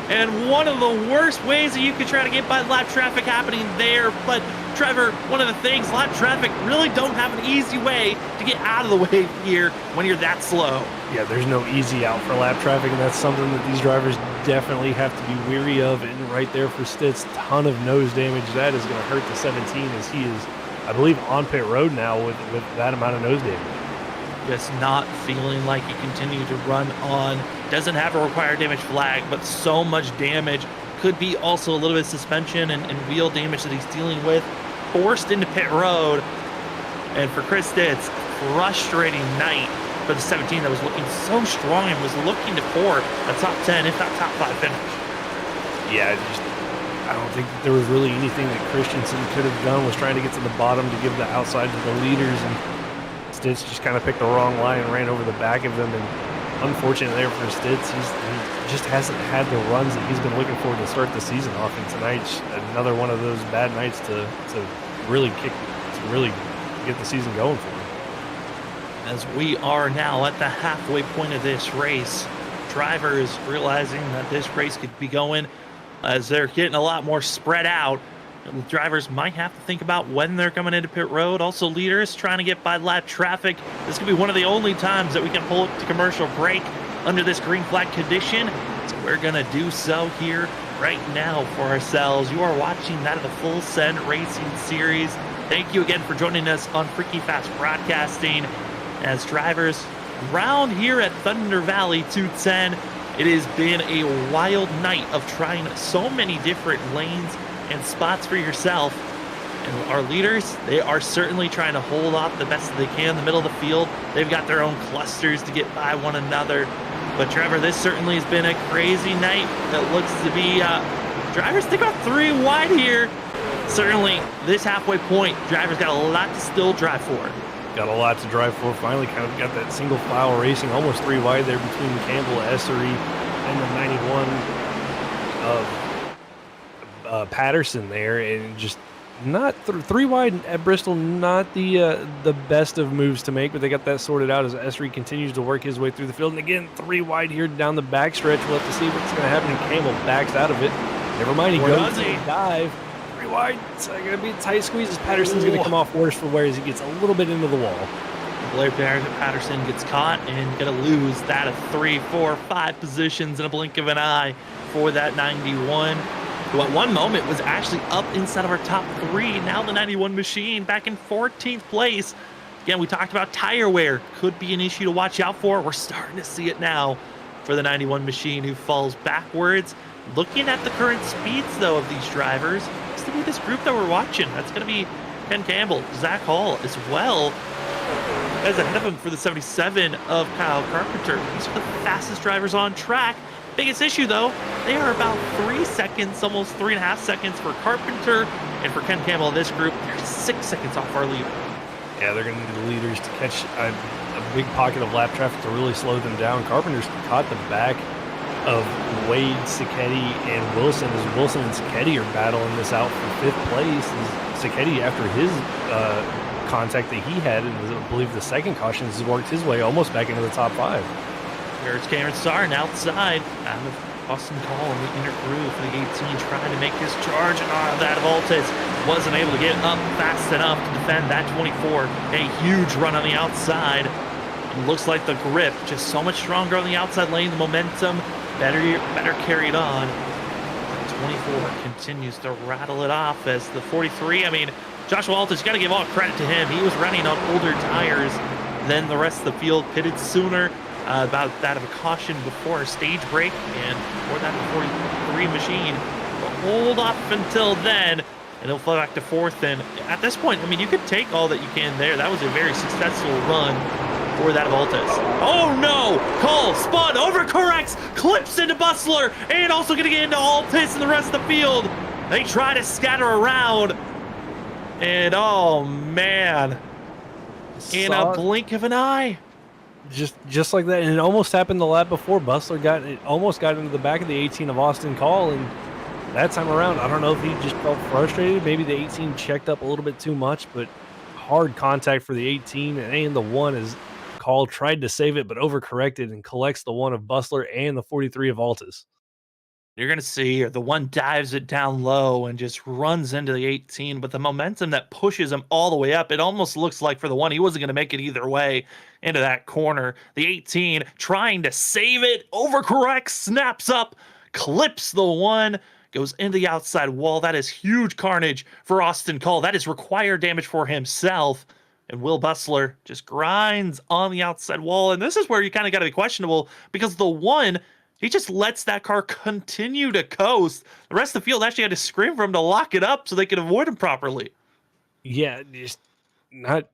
And one of the worst ways that you could try to get by lap traffic happening there. But Trevor, one of the things, lap traffic really don't have an easy way to get out of the way here when you're that slow. Yeah, there's no easy out for lap traffic, and that's something that these drivers definitely have to be weary of. And right there for Stitz, ton of nose damage. That is going to hurt the 17 as he is, I believe, on pit road now with that amount of nose damage. Just not feeling like he continued to run on. Doesn't have a required damage flag, but so much damage. Could be also a little bit of suspension and wheel damage that he's dealing with. Forced into pit road. And for Chris Stitz, frustrating night for the 17 that was looking so strong and was looking for a top 10, if not top 5 finish. Yeah, I don't think there was really anything that Christensen could have done. Was trying to get to the bottom to give the outside to the leaders, and Stitz just kind of picked the wrong line and ran over the back of them. And unfortunately there for Stitz, he just hasn't had the runs that he's been looking for to start the season off. And tonight's another one of those bad nights to really get the season going for him. As we are now at the halfway point of this race, drivers realizing that this race could be going as they're getting a lot more spread out. Drivers might have to think about when they're coming into pit road. Also, leaders trying to get by lap traffic. This could be one of the only times that we can pull up to commercial break under this green flag condition. So we're going to do so here right now for ourselves. You are watching that of the Full Send Racing Series. Thank you again for joining us on Freaky Fast Broadcasting. As drivers around here at Thunder Valley 210, it has been a wild night of trying so many different lanes and spots for yourself. And our leaders, they are certainly trying to hold off the best that they can in the middle of the field. They've got their own clusters to get by one another. But Trevor, this certainly has been a crazy night that looks to be drivers think about 3 wide here. Certainly this halfway point, drivers got a lot to still drive for. Got a lot to drive for. Finally kind of got that single file racing, almost 3 wide there between Campbell, Essery, and the 91 of Patterson there, and just not 3 wide at Bristol, not the best of moves to make, but they got that sorted out as Essery continues to work his way through the field. And again, 3 wide here down the backstretch. We'll have to see what's going to happen. And Campbell backs out of it. Never mind, he goes to dive. 3 wide. It's going to be a tight squeeze as Patterson's going to come off worse for wear as he gets a little bit into the wall. Blair Patterson gets caught and going to lose that of 3, 4, 5 positions in a blink of an eye for that 91. Who at one moment was actually up inside of our top 3. Now the 91 machine back in 14th place. Again, we talked about tire wear. Could be an issue to watch out for. We're starting to see it now for the 91 machine who falls backwards. Looking at the current speeds, though, of these drivers, it's to be this group that we're watching. That's going to be Ken Campbell, Zach Hall, as well as ahead of him for the 77 of Kyle Carpenter. These are the fastest drivers on track. Biggest issue, though, they are about 3 seconds, almost 3.5 seconds for Carpenter, and for Ken Campbell in this group, they're 6 seconds off our leader. Yeah, they're going to need the leaders to catch a big pocket of lap traffic to really slow them down. Carpenter's caught the back of Wade, Sacchetti, and Wilson, as Wilson and Sacchetti are battling this out for 5th place. Sacchetti, after his contact that he had, and I believe the second caution, has worked his way almost back into the top 5. There's Cameron Starr outside out of Austin Call in the inner groove for the 18, trying to make his charge, and that Voltes wasn't able to get up fast enough to defend that 24. A huge run on the outside. It looks like the grip just so much stronger on the outside lane. The momentum better carried on. The 24 continues to rattle it off as the 43. I mean, Joshua Walters, you got to give all credit to him. He was running on older tires than the rest of the field, pitted sooner. About that of a caution before a stage break, and for that 43 machine, but hold off until then, and he'll fall back to 4th. And at this point, I mean, you could take all that you can there. That was a very successful run for that Voltes. Oh no! Cole spun, overcorrects, clips into Bustler, and also going to get into Altis and the rest of the field. They try to scatter around, and oh man, in a blink of an eye. Just like that, and it almost happened the lap before. Bustler almost got into the back of the 18 of Austin Call, and that time around, I don't know if he just felt frustrated. Maybe the 18 checked up a little bit too much, but hard contact for the 18 and the 1 is called, tried to save it, but overcorrected and collects the 1 of Bustler and the 43 of Altus. You're going to see the 1 dives it down low and just runs into the 18, but the momentum that pushes him all the way up, it almost looks like for the 1, he wasn't going to make it either way into that corner. The 18 trying to save it, overcorrects, snaps up, clips the 1, goes into the outside wall. That is huge carnage for Austin Cole. That is required damage for himself. And Will Bustler just grinds on the outside wall. And this is where you kind of got to be questionable, because the 1, he just lets that car continue to coast. The rest of the field actually had to scream for him to lock it up so they could avoid him properly. Yeah, just not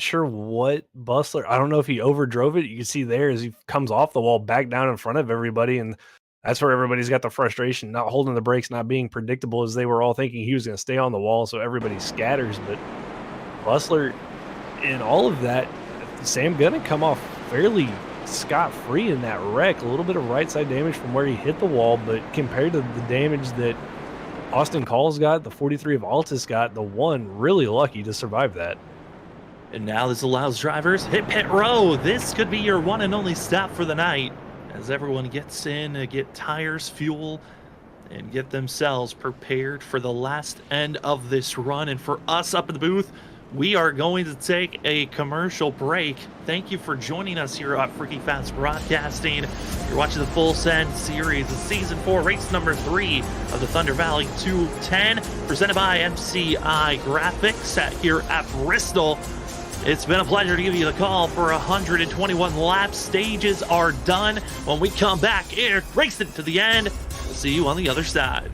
sure what Bustler. I don't know if he overdrove it. You can see there as he comes off the wall back down in front of everybody, and that's where everybody's got the frustration, not holding the brakes, not being predictable, as they were all thinking he was going to stay on the wall, so everybody scatters. But Bustler, in all of that, Sam gonna come off fairly scot-free in that wreck. A little bit of right side damage from where he hit the wall, but compared to the damage that Austin Cole's got, the 43 of Altus got, the 1 really lucky to survive that. And now this allows drivers hit pit row. This could be your one and only stop for the night, as everyone gets in to get tires, fuel, and get themselves prepared for the last end of this run. And for us up in the booth, we are going to take a commercial break. Thank you for joining us here at Freaky Fast Broadcasting. You're watching the Full Send Series, Season 4, race number 3 of the Thunder Valley 210, presented by MCI Graphics here at Bristol. It's been a pleasure to give you the call for 121 laps. Stages are done. When we come back, race it to the end. We'll see you on the other side.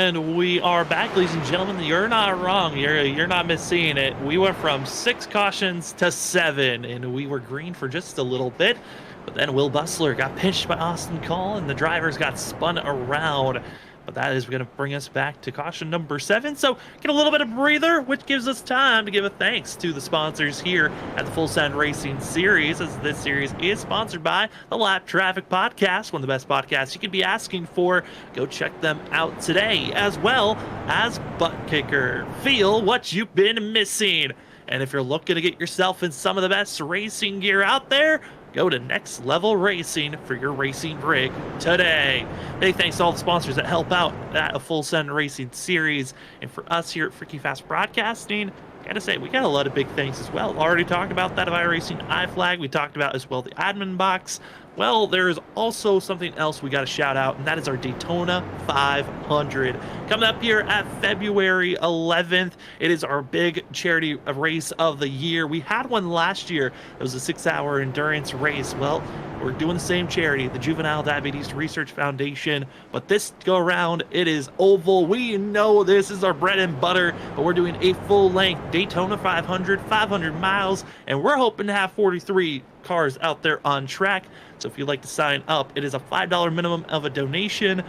And we are back, ladies and gentlemen. You're not wrong. You're not misseeing it. We went from 6 cautions to 7, and we were green for just a little bit. But then Will Bustler got pinched by Austin Call, and the drivers got spun around. But that is going to bring us back to caution number 7. So get a little bit of breather, which gives us time to give a thanks to the sponsors here at the Full Send Racing Series, as this series is sponsored by the Lap Traffic Podcast, one of the best podcasts you could be asking for. Go check them out today, as well as ButtKicker. Feel what you've been missing. And if you're looking to get yourself in some of the best racing gear out there, go to Next Level Racing for your racing rig today. Big thanks to all the sponsors that help out at a Full Send Racing Series. And for us here at Freaky Fast Broadcasting, gotta say, we got a lot of big thanks as well. Already talked about that of iRacing iFlag. We talked about as well the admin box. Well, there is also something else we got to shout out, and that is our Daytona 500. Coming up here at February 11th, it is our big charity race of the year. We had one last year. It was a 6-hour endurance race. Well, we're doing the same charity, the Juvenile Diabetes Research Foundation, but this go around, it is oval. We know this is our bread and butter, but we're doing a full-length Daytona 500, 500 miles, and we're hoping to have 43 cars out there on track. So if you'd like to sign up, it is a $5 minimum of a donation.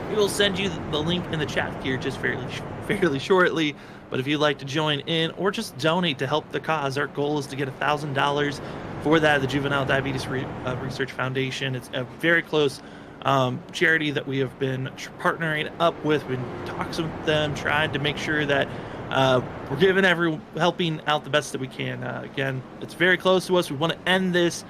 We will send you the link in the chat here just fairly shortly. But if you'd like to join in or just donate to help the cause, our goal is to get $1,000 for that, the Juvenile Diabetes Research Foundation. It's a very close charity that we have been partnering up with. We've been talking with them, trying to make sure that we're giving helping out the best that we can. Again, it's very close to us. We want to end this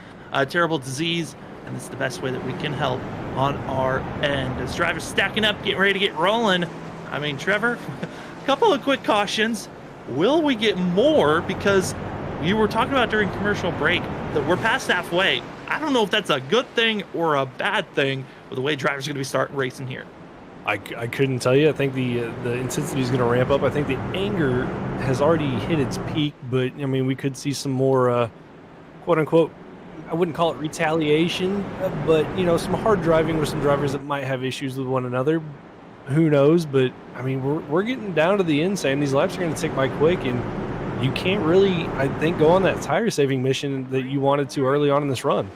terrible disease, and it's the best way that we can help on our end. As drivers stacking up, getting ready to get rolling. I mean, Trevor, a couple of quick cautions. Will we get more? Because you were talking about during commercial break that we're past halfway. I don't know if that's a good thing or a bad thing with the way drivers are going to be starting racing here. I couldn't tell you. I think the intensity is going to ramp up. I think the anger has already hit its peak, but I mean, we could see some more quote unquote, I wouldn't call it retaliation, but you know, some hard driving with some drivers that might have issues with one another. Who knows? But I mean, we're getting down to the end, Sam. These laps are going to tick by quick, and you can't really, I think, go on that tire saving mission that you wanted to early on in this run.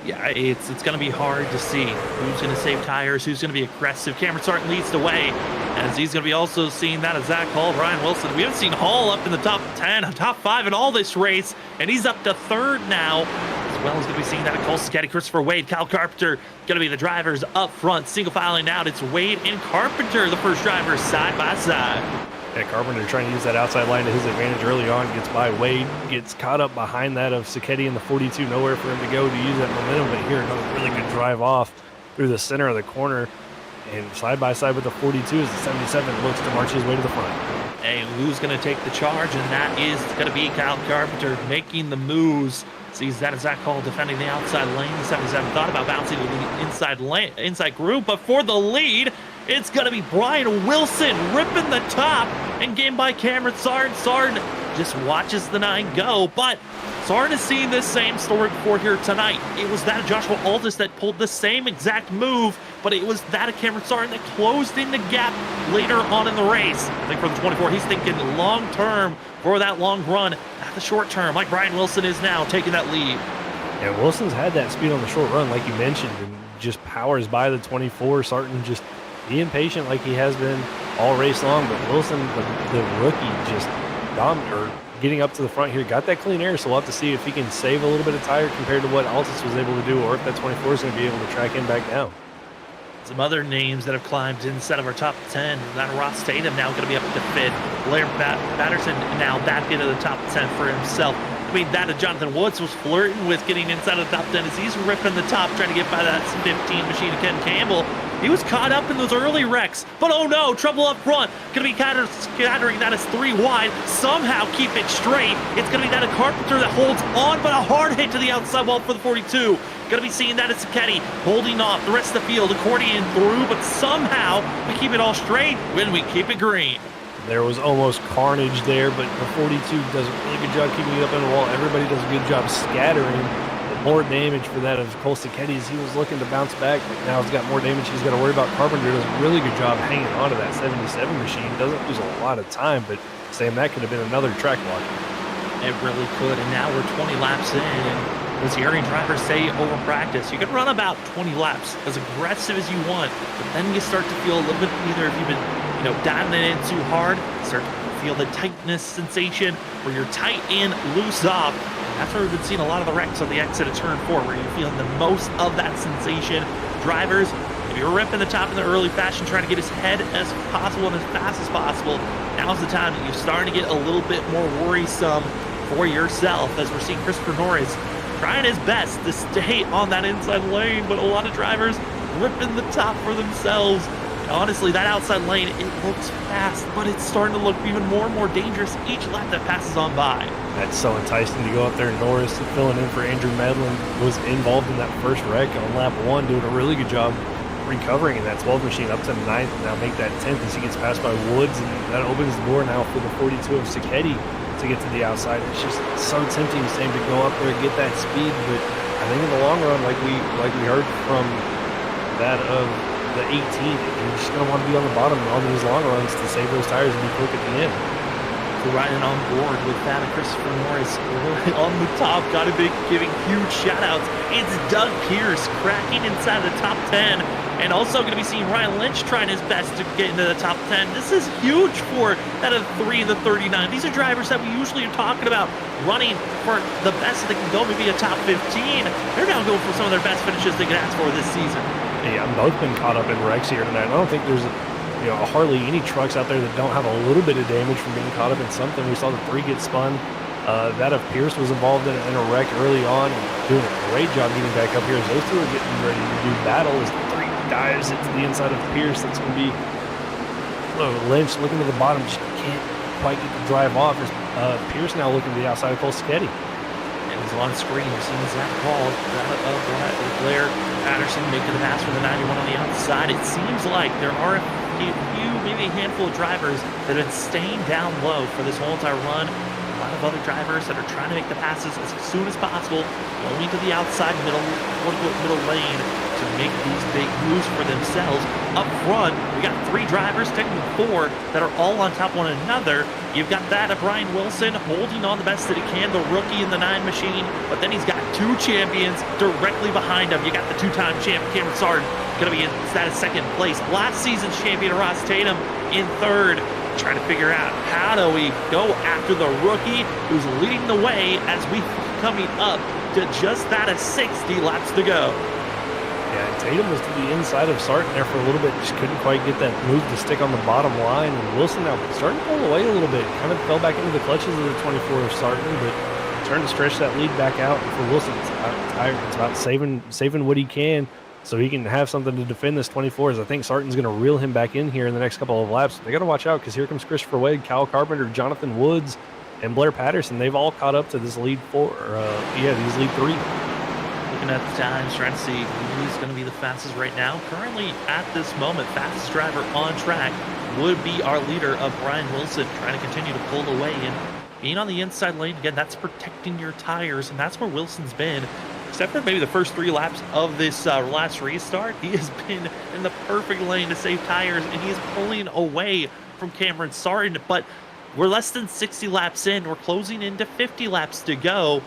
Yeah, it's going to be hard to see who's going to save tires, who's going to be aggressive. Cameron Sarton leads the way, as he's going to be also seeing that of Zach Hall, Brian Wilson. We haven't seen Hall up in the top 10, top 5 in all this race, and he's up to 3rd now. As well as going to be seeing that of Cole Sketti, Christopher Wade, Kyle Carpenter, going to be the drivers up front. Single filing out, it's Wade and Carpenter, the first drivers side by side. Yeah, Carpenter trying to use that outside line to his advantage early on, gets by Wade, gets caught up behind that of Sacchetti in the 42, nowhere for him to go to use that momentum, but here another really good drive off through the center of the corner, and side by side with the 42 as the 77 looks to march his way to the front. Hey, who's going to take the charge? And that is going to be Kyle Carpenter making the moves. Sees that as Zach Hall defending the outside lane. The 77 thought about bouncing to the inside group, but for the lead, it's going to be Brian Wilson ripping the top and gained by Cameron Sarton. Sarton just watches the 9 go, but Sarton has seen this same story before here tonight. It was that of Joshua Aldis that pulled the same exact move, but it was that of Cameron Sarton that closed in the gap later on in the race. I think for the 24, he's thinking long term for that long run, not the short term, like Brian Wilson is now taking that lead. Yeah, Wilson's had that speed on the short run, like you mentioned, and just powers by the 24. Sarton just being patient like he has been all race long, but Wilson, the rookie, just getting up to the front here, got that clean air, so we'll have to see if he can save a little bit of tire compared to what Altus was able to do, or if that 24 is going to be able to track him back down. Some other names that have climbed inside of our top 10. That Ross Tatum now going to be up to 5th. Blair Batterson now back into the top 10 for himself. I mean, that of Jonathan Woods was flirting with getting inside of the top 10 as he's ripping the top, trying to get by that 15 machine of Ken Campbell. He was caught up in those early wrecks, but oh no, trouble up front. Going to be scattering that as 3 wide. Somehow keep it straight. It's going to be that of Carpenter that holds on, but a hard hit to the outside wall for the 42. Going to be seeing that as Sacchetti holding off the rest of the field, accordion through, but somehow we keep it all straight when we keep it green. There was almost carnage there, but the 42 does a really good job keeping it up in the wall. Everybody does a good job scattering. But more damage for that of Cole Sacchetti as he was looking to bounce back. But now he's got more damage he's got to worry about. Carpenter does a really good job hanging on to that 77 machine. Doesn't lose a lot of time, but Sam, that could have been another track walk. It really could, and now we're 20 laps in, and as hearing drivers say over practice, you can run about 20 laps as aggressive as you want, but then you start to feel a little bit, either if you've been, dialing it in too hard, start to feel the tightness sensation where you're tight in, loose off. That's where we've been seeing a lot of the wrecks on the exit of turn 4, where you're feeling the most of that sensation. Drivers, if you're ripping the top in the early fashion, trying to get as ahead as possible and as fast as possible, now's the time that you're starting to get a little bit more worrisome for yourself, as we're seeing Christopher Norris trying his best to stay on that inside lane, but a lot of drivers ripping the top for themselves. And honestly, that outside lane, it looks fast, but it's starting to look even more and more dangerous each lap that passes on by. That's so enticing to go up there. Norris filling in for Andrew Medlin was involved in that first wreck on lap 1, doing a really good job recovering in that 12 machine up to 9th, and now make that 10th as he gets passed by Woods, and that opens the door now for the 42 of Sacchetti to get to the outside. It's just so tempting to say to go up there and get that speed, but I think in the long run, like we heard from that of the 18th, you're just going to want to be on the bottom on these long runs to save those tires and be quick at the end. Riding on board with that, Christopher Norris on the top, got to be giving huge shout outs. It's Doug Pierce cracking inside the top 10, and also going to be seeing Ryan Lynch trying his best to get into the top 10. This is huge for that of 3 of the 39. These are drivers that we usually are talking about running for the best that they can go, maybe a top 15. They're now going for some of their best finishes they could ask for this season. Yeah, both been caught up in wrecks here tonight. I don't think there's hardly any trucks out there that don't have a little bit of damage from being caught up in something. We saw the 3 get spun. That of Pierce was involved in a wreck early on, and doing a great job getting back up here as those two are getting ready to do battle as the 3 dives into the inside of Pierce. That's going to be Lynch looking to the bottom, just can't quite get the drive off. Pierce now looking to the outside of Cole Sacchetti. And he's on screen. You're seeing Zach Paul of Blair Patterson making the pass for the 91 on the outside. It seems like there are a few, maybe a handful of drivers that have been staying down low for this whole entire run. A lot of other drivers that are trying to make the passes as soon as possible, going to the outside middle lane to make these big moves for themselves. Up front, we got 3 drivers, technically 4, that are all on top of one another. You've got that of Brian Wilson holding on the best that he can, the rookie in the 9 machine, but then he's got 2 champions directly behind him. You got the 2-time champ, Cameron Sargent, going to be in that second place. Last season's champion, Ross Tatum, in 3rd. Trying to figure out how do we go after the rookie who's leading the way as we coming up to just that of 60 laps to go. Yeah, Tatum was to the inside of Sargent there for a little bit, just couldn't quite get that move to stick on the bottom line, and Wilson now starting to pull away a little bit, kind of fell back into the clutches of the 24 of Sargent, but trying to stretch that lead back out. And for Wilson, it's about saving what he can so he can have something to defend this 24, as I think Sargent's going to reel him back in here in the next couple of laps. They got to watch out, because here comes Christopher Wade, Kyle Carpenter, Jonathan Woods, and Blair Patterson. They've all caught up to this lead 4, these lead 3. Looking at the times, trying to see who's going to be the fastest right now. Currently, at this moment, fastest driver on track would be our leader of Brian Wilson, trying to continue to pull away and being on the inside lane. Again, that's protecting your tires, and that's where Wilson's been. Except for maybe the first 3 laps of this last restart, he has been in the perfect lane to save tires, and he is pulling away from Cameron Sargent. But we're less than 60 laps in. We're closing into 50 laps to go.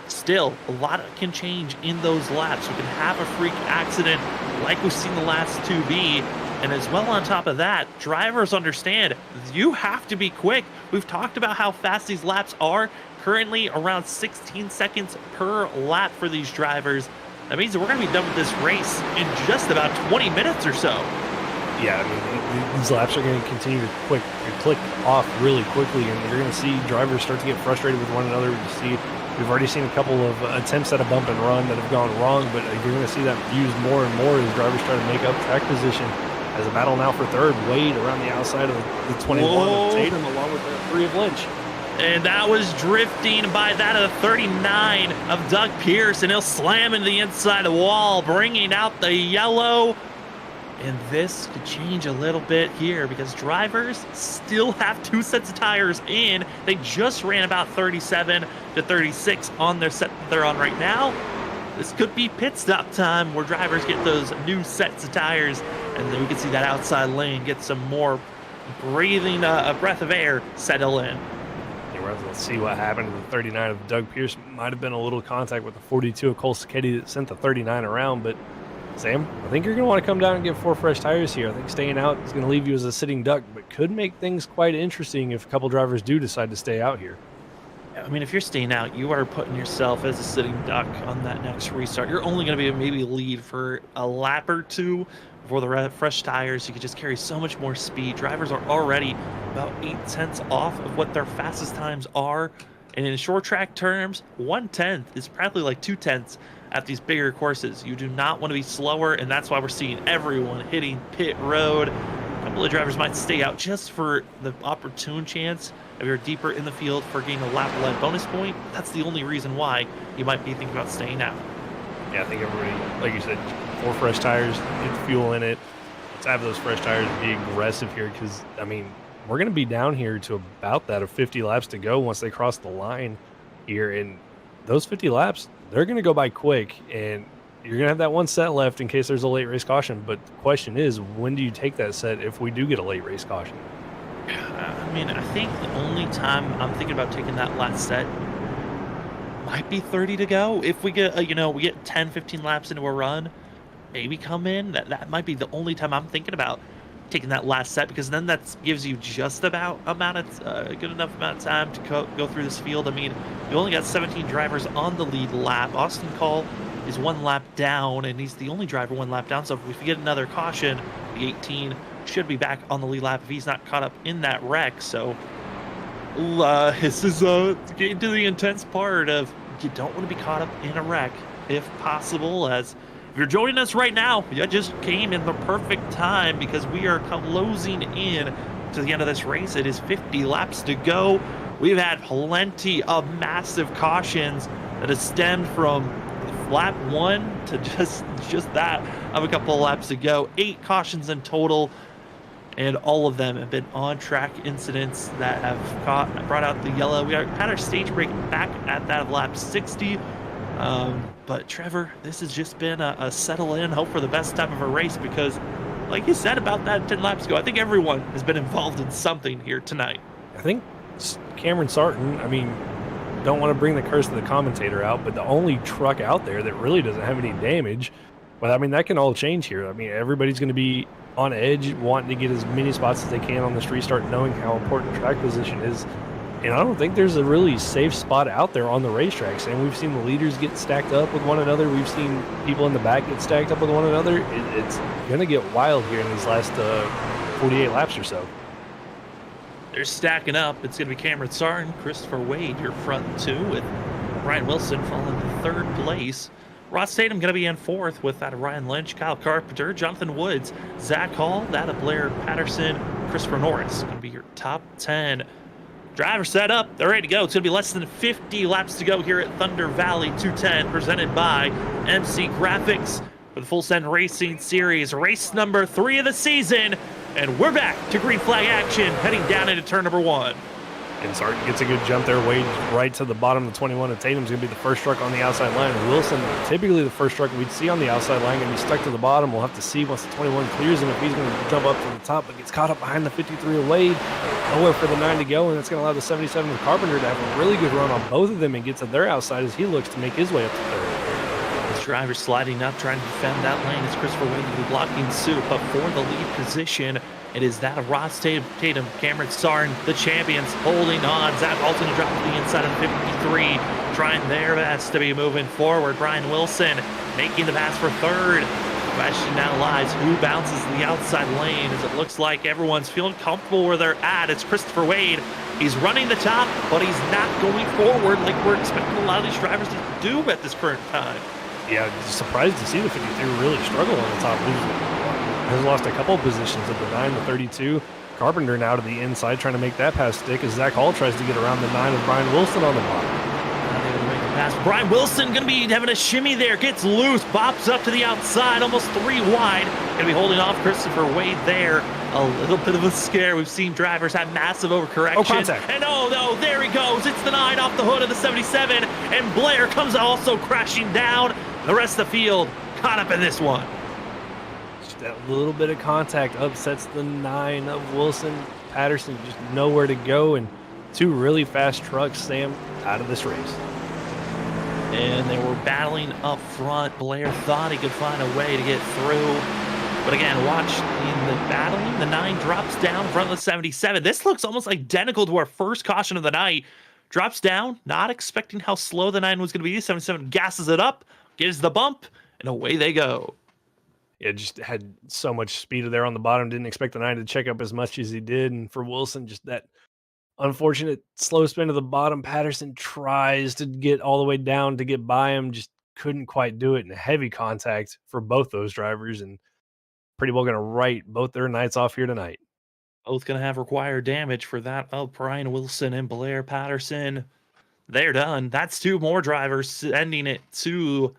Still, a lot can change in those laps. We can have a freak accident like we've seen the last 2 be. And as well, on top of that, drivers understand you have to be quick. We've talked about how fast these laps are. Currently around 16 seconds per lap for these drivers. That means that we're going to be done with this race in just about 20 minutes or so. Yeah, I mean, these laps are going to continue to click off really quickly, and you're going to see drivers start to get frustrated with one another. We've already seen a couple of attempts at a bump and run that have gone wrong, but you're going to see that used more and more as drivers try to make up track position. As a battle now for 3rd, Wade around the outside of the 21 of Tatum, along with the 3 of Lynch. And that was drifting by that of the 39 of Doug Pierce, and he'll slam into the inside of the wall, bringing out the yellow. And this could change a little bit here, because drivers still have 2 sets of tires in. They just ran about 37 to 36 on their set that they're on right now. this could be pit stop time where drivers get those new sets of tires, and then we can see that outside lane get some more breathing, a breath of air settle in. Let's see what happened to the 39 of Doug Pierce. Might have been a little contact with the 42 of Cole Sacchetti that sent the 39 around, but Sam, I think you're going to want to come down and get 4 fresh tires here. I think staying out is going to leave you as a sitting duck, but could make things quite interesting if a couple drivers do decide to stay out here. I mean, if you're staying out, you are putting yourself as a sitting duck on that next restart. You're only going to be maybe lead for a lap or two for the fresh tires. You could just carry so much more speed. Drivers are already about 8/10 off of what their fastest times are. And in short track terms, 1/10 is practically like 2/10 at these bigger courses. You do not want to be slower, and that's why we're seeing everyone hitting pit road. A couple of drivers might stay out just for the opportune chance if you're deeper in the field for getting a lap-led bonus point. That's the only reason why you might be thinking about staying out. Yeah, I think everybody, like you said, 4 fresh tires, get the fuel in it. Let's have those fresh tires and be aggressive here because, I mean, we're going to be down here to about that of 50 laps to go once they cross the line here. And those 50 laps, they're going to go by quick. And you're going to have that one set left in case there's a late race caution. But the question is, when do you take that set if we do get a late race caution? I mean, I think the only time I'm thinking about taking that last set might be 30 to go. If we get, we get 10, 15 laps into a run, maybe come in. That might be the only time I'm thinking about taking that last set, because then that gives you just about a good enough amount of time to go through this field. I mean, you only got 17 drivers on the lead lap. Austin Call is 1 lap down, and he's the only driver 1 lap down. So if we get another caution, the 18 should be back on the lead lap if he's not caught up in that wreck. So this is getting to the intense part of you don't want to be caught up in a wreck if possible. As if you're joining us right now, you just came in the perfect time because we are closing in to the end of this race. It is 50 laps to go. We've had plenty of massive cautions that have stemmed from lap 1 to just that of a couple of laps to go. 8 cautions in total, and all of them have been on-track incidents that have brought out the yellow. We had our stage break back at that of lap 60. But Trevor, this has just been a settle in, hope for the best type of a race, because like you said about that 10 laps ago, I think everyone has been involved in something here tonight. I think Cameron Sarton, I mean, don't want to bring the curse of the commentator out, but the only truck out there that really doesn't have any damage. But I mean, that can all change here. I mean, everybody's going to be on edge, wanting to get as many spots as they can on this restart, knowing how important track position is. And I don't think there's a really safe spot out there on the racetracks. And we've seen the leaders get stacked up with one another. We've seen people in the back get stacked up with one another. It's going to get wild here in these last 48 laps or so. They're stacking up. It's going to be Cameron Sarton, Christopher Wade, your front 2, with Ryan Wilson falling in 3rd place. Ross Tatum going to be in 4th with that of Ryan Lynch, Kyle Carpenter, Jonathan Woods, Zach Hall, that of Blair Patterson, Christopher Norris. Going to be your top 10. Drivers set up. They're ready to go. It's going to be less than 50 laps to go here at Thunder Valley 210, presented by MC Graphics for the Full Send Racing Series, race number 3 of the season. And we're back to green flag action, heading down into turn number 1. And Sarton gets a good jump there. Wade right to the bottom of the 21. And Tatum's going to be the first truck on the outside line. And Wilson, typically the first truck we'd see on the outside line, going to be stuck to the bottom. We'll have to see once the 21 clears him if he's going to jump up to the top, but gets caught up behind the 53 of Wade. Nowhere for the 9 to go, and that's going to allow the 77 of Carpenter to have a really good run on both of them and get to their outside as he looks to make his way up to 3rd. This driver sliding up, trying to defend that lane. It's Christopher Wade to be blocking Soup up for the lead position. It is that of Ross Tatum, Cameron Sarton, the champions, holding on. Zach Alton to drop to the inside of 53, trying their best to be moving forward. Brian Wilson making the pass for 3rd. Question now lies, who bounces the outside lane, as it looks like everyone's feeling comfortable where they're at. It's Christopher Wade. He's running the top, but he's not going forward like we're expecting a lot of these drivers to do at this current time. Yeah, surprised to see the 53 really struggle on the top. Has lost a couple of positions at the 9 to 32. Carpenter now to the inside, trying to make that pass stick as Zach Hall tries to get around the 9 of Brian Wilson on the bottom. Pass. Brian Wilson going to be having a shimmy there, gets loose, bops up to the outside, almost 3 wide. Going to be holding off Christopher Wade there. A little bit of a scare. We've seen drivers have massive overcorrection. Oh, contact. And no, there he goes. It's the 9 off the hood of the 77, and Blair comes also crashing down. The rest of the field caught up in this one. Just that little bit of contact upsets the 9 of Wilson. Patterson just nowhere to go, and 2 really fast trucks, Sam, out of this race. And they were battling up front. Blair thought he could find a way to get through. But again, watch in the battling. The 9 drops down in front of the 77. This looks almost identical to our first caution of the night. Drops down, not expecting how slow the 9 was going to be. The 77 gasses it up, gives the bump, and away they go. It just had so much speed there on the bottom. Didn't expect the 9 to check up as much as he did. And for Wilson, just that unfortunate slow spin to the bottom. Patterson tries to get all the way down to get by him. Just couldn't quite do it. And heavy contact for both those drivers. And pretty well going to write both their nights off here tonight. Both going to have required damage for that of Brian Wilson and Blair Patterson. They're done. That's 2 more drivers sending it to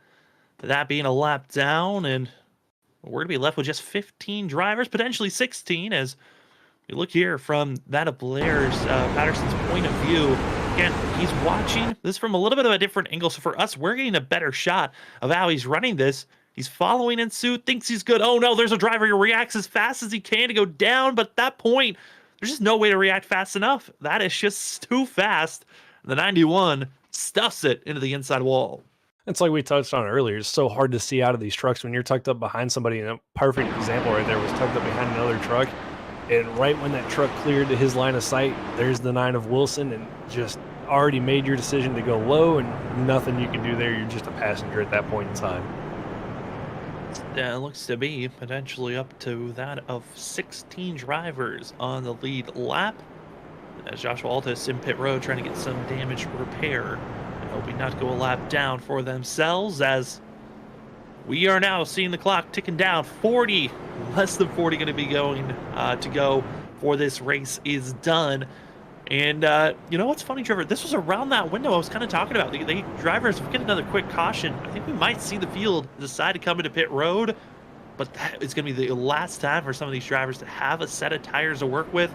that being a lap down. And we're going to be left with just 15 drivers, potentially 16, as we look here from that of Blair's Patterson's point of view. Again, he's watching this from a little bit of a different angle. So for us, we're getting a better shot of how he's running this. He's following in suit, thinks he's good. Oh no, there's a driver who reacts as fast as he can to go down. But at that point, there's just no way to react fast enough. That is just too fast. The 91 stuffs it into the inside wall. It's like we touched on earlier. It's so hard to see out of these trucks when you're tucked up behind somebody. And a perfect example right there was tucked up behind another truck. And right when that truck cleared to his line of sight, there's the 9 of Wilson, and just already made your decision to go low, and nothing you can do there. You're just a passenger at that point in time. It looks to be potentially up to that of 16 drivers on the lead lap. As Joshua Altus in pit road trying to get some damage repair, and hoping not to go a lap down for themselves, as we are now seeing the clock ticking down. 40, less than 40 going to be going to go for this race is done. And you know what's funny, Trevor? This was around that window I was kind of talking about. The drivers, if we get another quick caution, I think we might see the field decide to come into pit road. But that is going to be the last time for some of these drivers to have a set of tires to work with.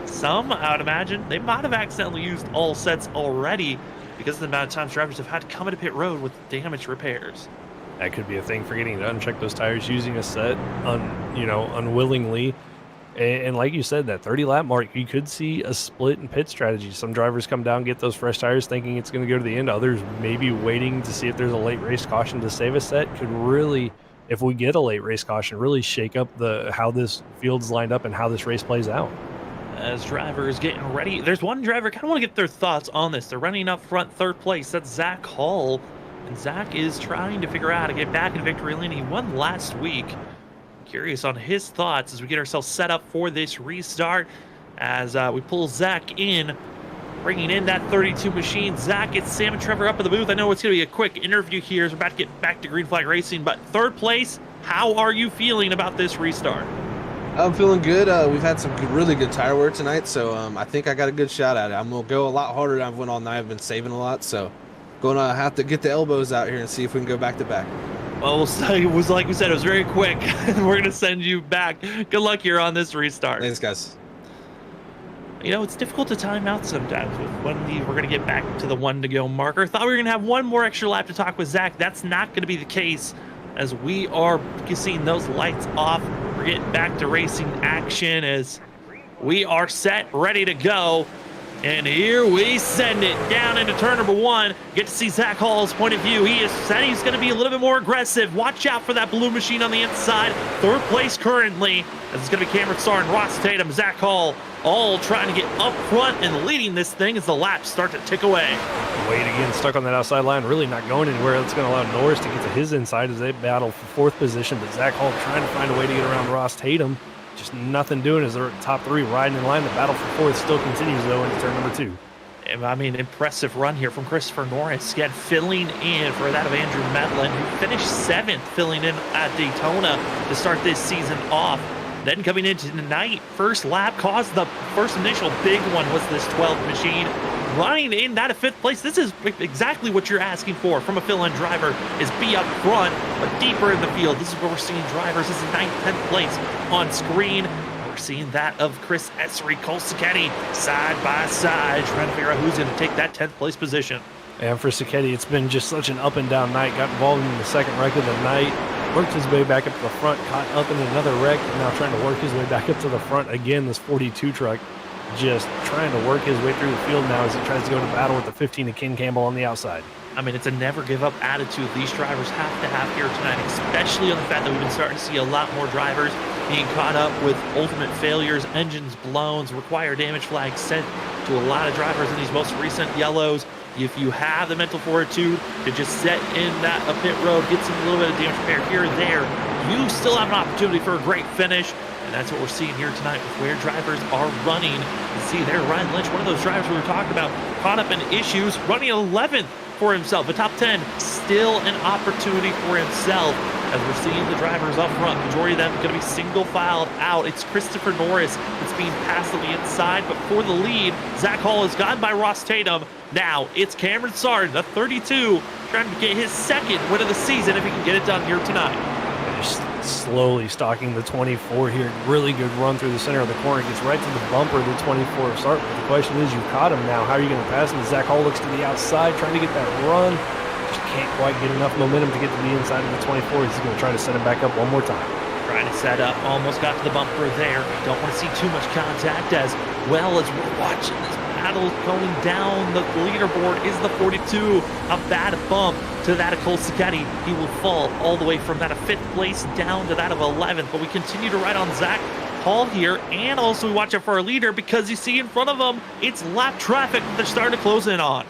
Some, I would imagine, they might have accidentally used all sets already because of the amount of times drivers have had to come into pit road with damage repairs. That could be a thing, forgetting to uncheck those tires, using a set, unwillingly. And like you said, that 30 lap mark, you could see a split in pit strategy. Some drivers come down, get those fresh tires thinking it's going to go to the end. Others maybe waiting to see if there's a late race caution to save a set. Could really, if we get a late race caution, really shake up how this field's lined up and how this race plays out. As drivers getting ready, there's one driver, kind of want to get their thoughts on this. They're running up front, 3rd place. That's Zach Hall. And Zach is trying to figure out how to get back in victory lane. He won last week. Curious on his thoughts as we get ourselves set up for this restart. As we pull Zach in, bringing in that 32 machine. Zach gets Sam and Trevor up in the booth. I know it's going to be a quick interview here as we're about to get back to Green Flag Racing. But 3rd place, how are you feeling about this restart? I'm feeling good. We've had some really good tire wear tonight, so I think I got a good shot at it. I'm going to go a lot harder than I've went all night. I've been saving a lot, so going to have to get the elbows out here and see if we can go back to back. Well, it was like we said, it was very quick. We're going to send you back. Good luck here on this restart. Thanks, guys. You know, it's difficult to time out sometimes with when we're going to get back to the 1 to go marker. Thought we were going to have one more extra lap to talk with Zach. That's not going to be the case as we are seeing those lights off. We're getting back to racing action as we are set, ready to go. And here we send it down into turn number 1. Get to see Zach Hall's point of view. He has said he's going to be a little bit more aggressive. Watch out for that blue machine on the inside. 3rd place currently. This is going to be Cameron Starr and Ross Tatum. Zach Hall all trying to get up front and leading this thing as the laps start to tick away. Wade again stuck on that outside line, really not going anywhere. That's going to allow Norris to get to his inside as they battle for 4th position. But Zach Hall trying to find a way to get around Ross Tatum. Just nothing doing as they're top 3 riding in line. The battle for 4th still continues, though, into turn number 2. I mean, impressive run here from Christopher Norris. Again, filling in for that of Andrew Medlin, who finished 7th, filling in at Daytona to start this season off. Then coming into tonight, first lap caused the first initial big one was this 12th machine. Running in that at 5th place, this is exactly what you're asking for from a fill-in driver, is be up front, but deeper in the field. This is where we're seeing drivers. This is 9th, 10th place on screen. We're seeing that of Chris Essery, Cole Sacchetti, side by side, trying to figure out who's going to take that 10th place position. And for Sacchetti, it's been just such an up and down night. Got involved in the second wreck of the night, worked his way back up to the front, caught up in another wreck, and now trying to work his way back up to the front again. This 42 truck just trying to work his way through the field now as he tries to go to battle with the 15 of Ken Campbell on the outside. I mean, it's a never give up attitude these drivers have to have here tonight, especially on the fact that we've been starting to see a lot more drivers being caught up with ultimate failures, engines blown, require damage flags sent to a lot of drivers in these most recent yellows. If you have the mental fortitude to just set in that pit road, get some little bit of damage repair here and there, you still have an opportunity for a great finish. And that's what we're seeing here tonight with where drivers are running. You see there, Ryan Lynch, one of those drivers we were talking about, caught up in issues, running 11th for himself. The top 10, still an opportunity for himself. As we're seeing the drivers up front, majority of them going to be single filed out. It's Christopher Norris that's being passed on the inside, but for the lead, Zach Hall is gone by Ross Tatum. Now it's Cameron Sargent, the 32, trying to get his second win of the season if he can get it done here tonight. Just slowly stalking the 24 here. Really good run through the center of the corner. Gets right to the bumper of the 24 of Sargent. The question is, you caught him now. How are you going to pass him? Zach Hall looks to the outside, trying to get that run. Just can't quite get enough momentum to get to the inside of the 24. He's going to try to set him back up one more time. Trying to set up, almost got to the bumper there. Don't want to see too much contact as well as we're watching this battle going down. The leaderboard is the 42. A bad bump to that of Cole Sacchetti. He will fall all the way from that of 5th place down to that of 11th. But we continue to ride on Zach Hall here, and also we watch out for our leader because you see in front of him, it's lap traffic that they're starting to close in on.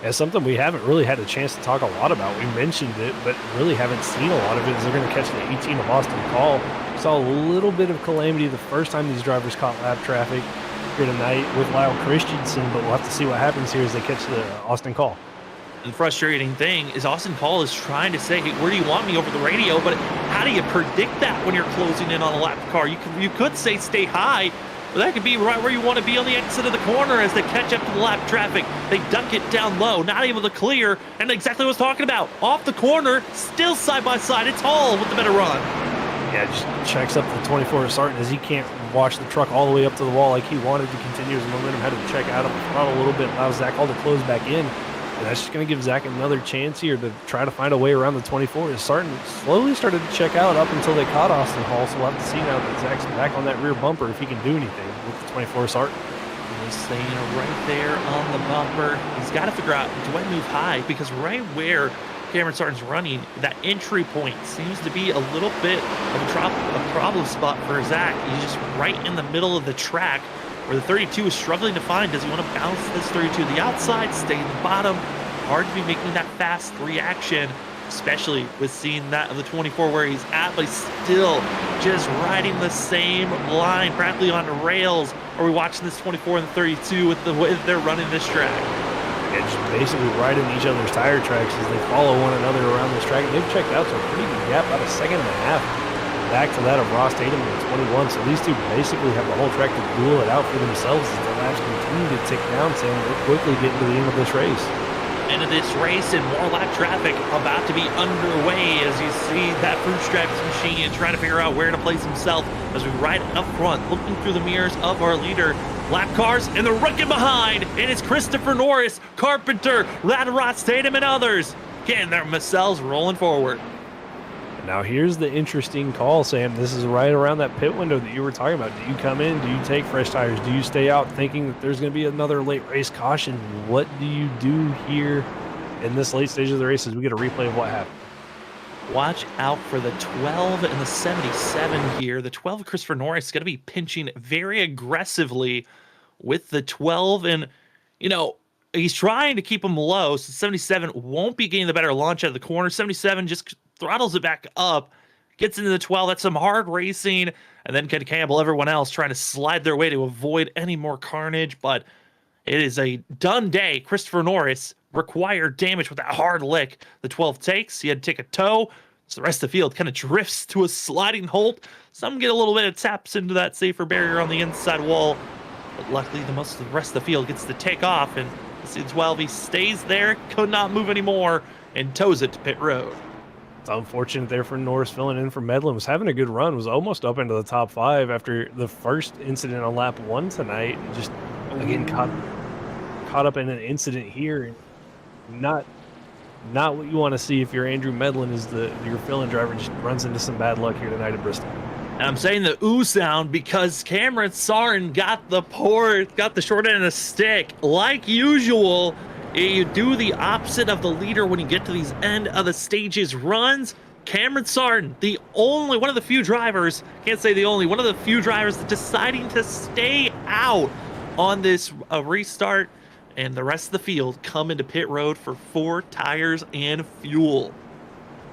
Yeah, something we haven't really had a chance to talk a lot about. We mentioned it, but really haven't seen a lot of it. Is they're going to catch the 18 of Austin Call. Saw a little bit of calamity the first time these drivers caught lap traffic here tonight with Lyle Christensen, but we'll have to see what happens here as they catch the Austin Call. The frustrating thing is Austin Call is trying to say, hey, where do you want me over the radio? But how do you predict that when you're closing in on a lap car? You could say stay high, but that could be right where you want to be on the exit of the corner as they catch up to the lap traffic. They dunk it down low, not able to clear, and exactly what I was talking about. Off the corner, still side by side. It's Hall with the better run. Yeah, just checks up the 24 of Sargent as he can't wash the truck all the way up to the wall like he wanted to continue his momentum. Had to check out of the throttle a little bit, allows Zach Hall to close back in. And that's just going to give Zach another chance here to try to find a way around the 24. As Sargent slowly started to check out up until they caught Austin Hall. So we'll have to see now that Zach's back on that rear bumper if he can do anything with the 24 Sargent. He's staying right there on the bumper. He's got to figure out, do I move high? Because right where Cameron Sargent's running, that entry point seems to be a little bit of a problem spot for Zach. He's just right in the middle of the track where the 32 is struggling to find. Does he want to bounce this 32 to the outside, stay in the bottom? Hard to be making that fast reaction, especially with seeing that of the 24 where he's at, but he's still just riding the same line, practically on rails. Are we watching this 24 and the 32 with the way that they're running this track? Yeah, just basically riding each other's tire tracks as they follow one another around this track. And they've checked out to a pretty good gap, about a second and a half back to that of Ross Tatum in the 21. So these two basically have the whole track to duel it out for themselves as the laps continue to tick down, saying they're quickly getting to the end of this race. End of this race and more lap traffic about to be underway as you see that fruit stripes machine trying to figure out where to place himself as we ride up front, looking through the mirrors of our leader. Lap cars and they're wrecking behind, and it's Christopher Norris, Carpenter, Ross Tatum, and others. Again, their Macels rolling forward. Now here's the interesting call, Sam. This is right around that pit window that you were talking about. Do you come in? Do you take fresh tires? Do you stay out thinking that there's going to be another late race caution? What do you do here in this late stage of the race as we get a replay of what happened? Watch out for the 12 and the 77 here. The 12, Christopher Norris, is going to be pinching very aggressively with the 12. And, you know, he's trying to keep him low. So 77 won't be getting the better launch out of the corner. 77 just throttles it back up, gets into the 12. That's some hard racing. And then Ken Campbell, everyone else trying to slide their way to avoid any more carnage. But it is a done day. Christopher Norris required damage with that hard lick. The 12 takes. He had to take a tow. So the rest of the field kind of drifts to a sliding halt. Some get a little bit of taps into that safer barrier on the inside wall. But luckily, the rest of the field gets to take off. And see the 12, he stays there, could not move anymore, and tows it to pit road. It's unfortunate there for Norris filling in for Medlin. Was having a good run, was almost up into the top 5 after the first incident on lap 1 tonight. Just, again, caught up in an incident here. Not what you want to see if you're Andrew Medlin is your fill-in driver just runs into some bad luck here tonight at Bristol. And I'm saying the ooh sound because Cameron Sartin got the short end of the stick. Like usual, you do the opposite of the leader when you get to these end of the stages runs. Cameron Sartin, one of the few drivers, can't say the only, one of the few drivers deciding to stay out on this restart, and the rest of the field come into pit road for 4 tires and fuel.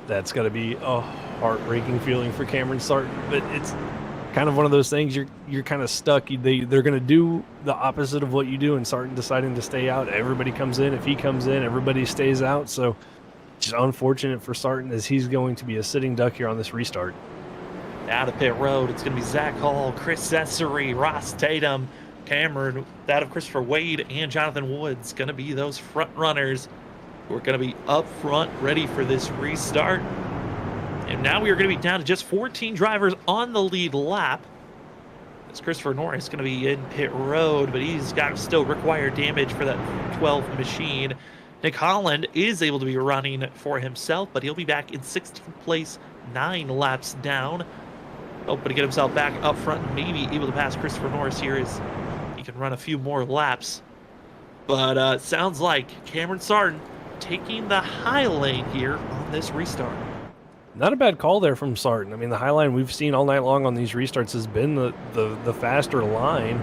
That's got to be a heartbreaking feeling for Cameron Sartin, but it's kind of one of those things you're kind of stuck. They're going to do the opposite of what you do, and Sartin deciding to stay out. Everybody comes in. If he comes in, everybody stays out. So just unfortunate for Sartin as he's going to be a sitting duck here on this restart. Out of pit road, it's going to be Zach Hall, Chris Cesare, Ross Tatum, Cameron, that of Christopher Wade, and Jonathan Woods going to be those front runners who are going to be up front ready for this restart. And now we are going to be down to just 14 drivers on the lead lap. As Christopher Norris is going to be in pit road, but he's got still required damage for that 12 machine. Nick Holland is able to be running for himself, but he'll be back in 16th place, 9 laps down. Hoping to get himself back up front and maybe able to pass Christopher Norris here as he can run a few more laps. But sounds like Cameron Sartin taking the high lane here on this restart. Not a bad call there from Sartin. I mean, the high line we've seen all night long on these restarts has been the faster line.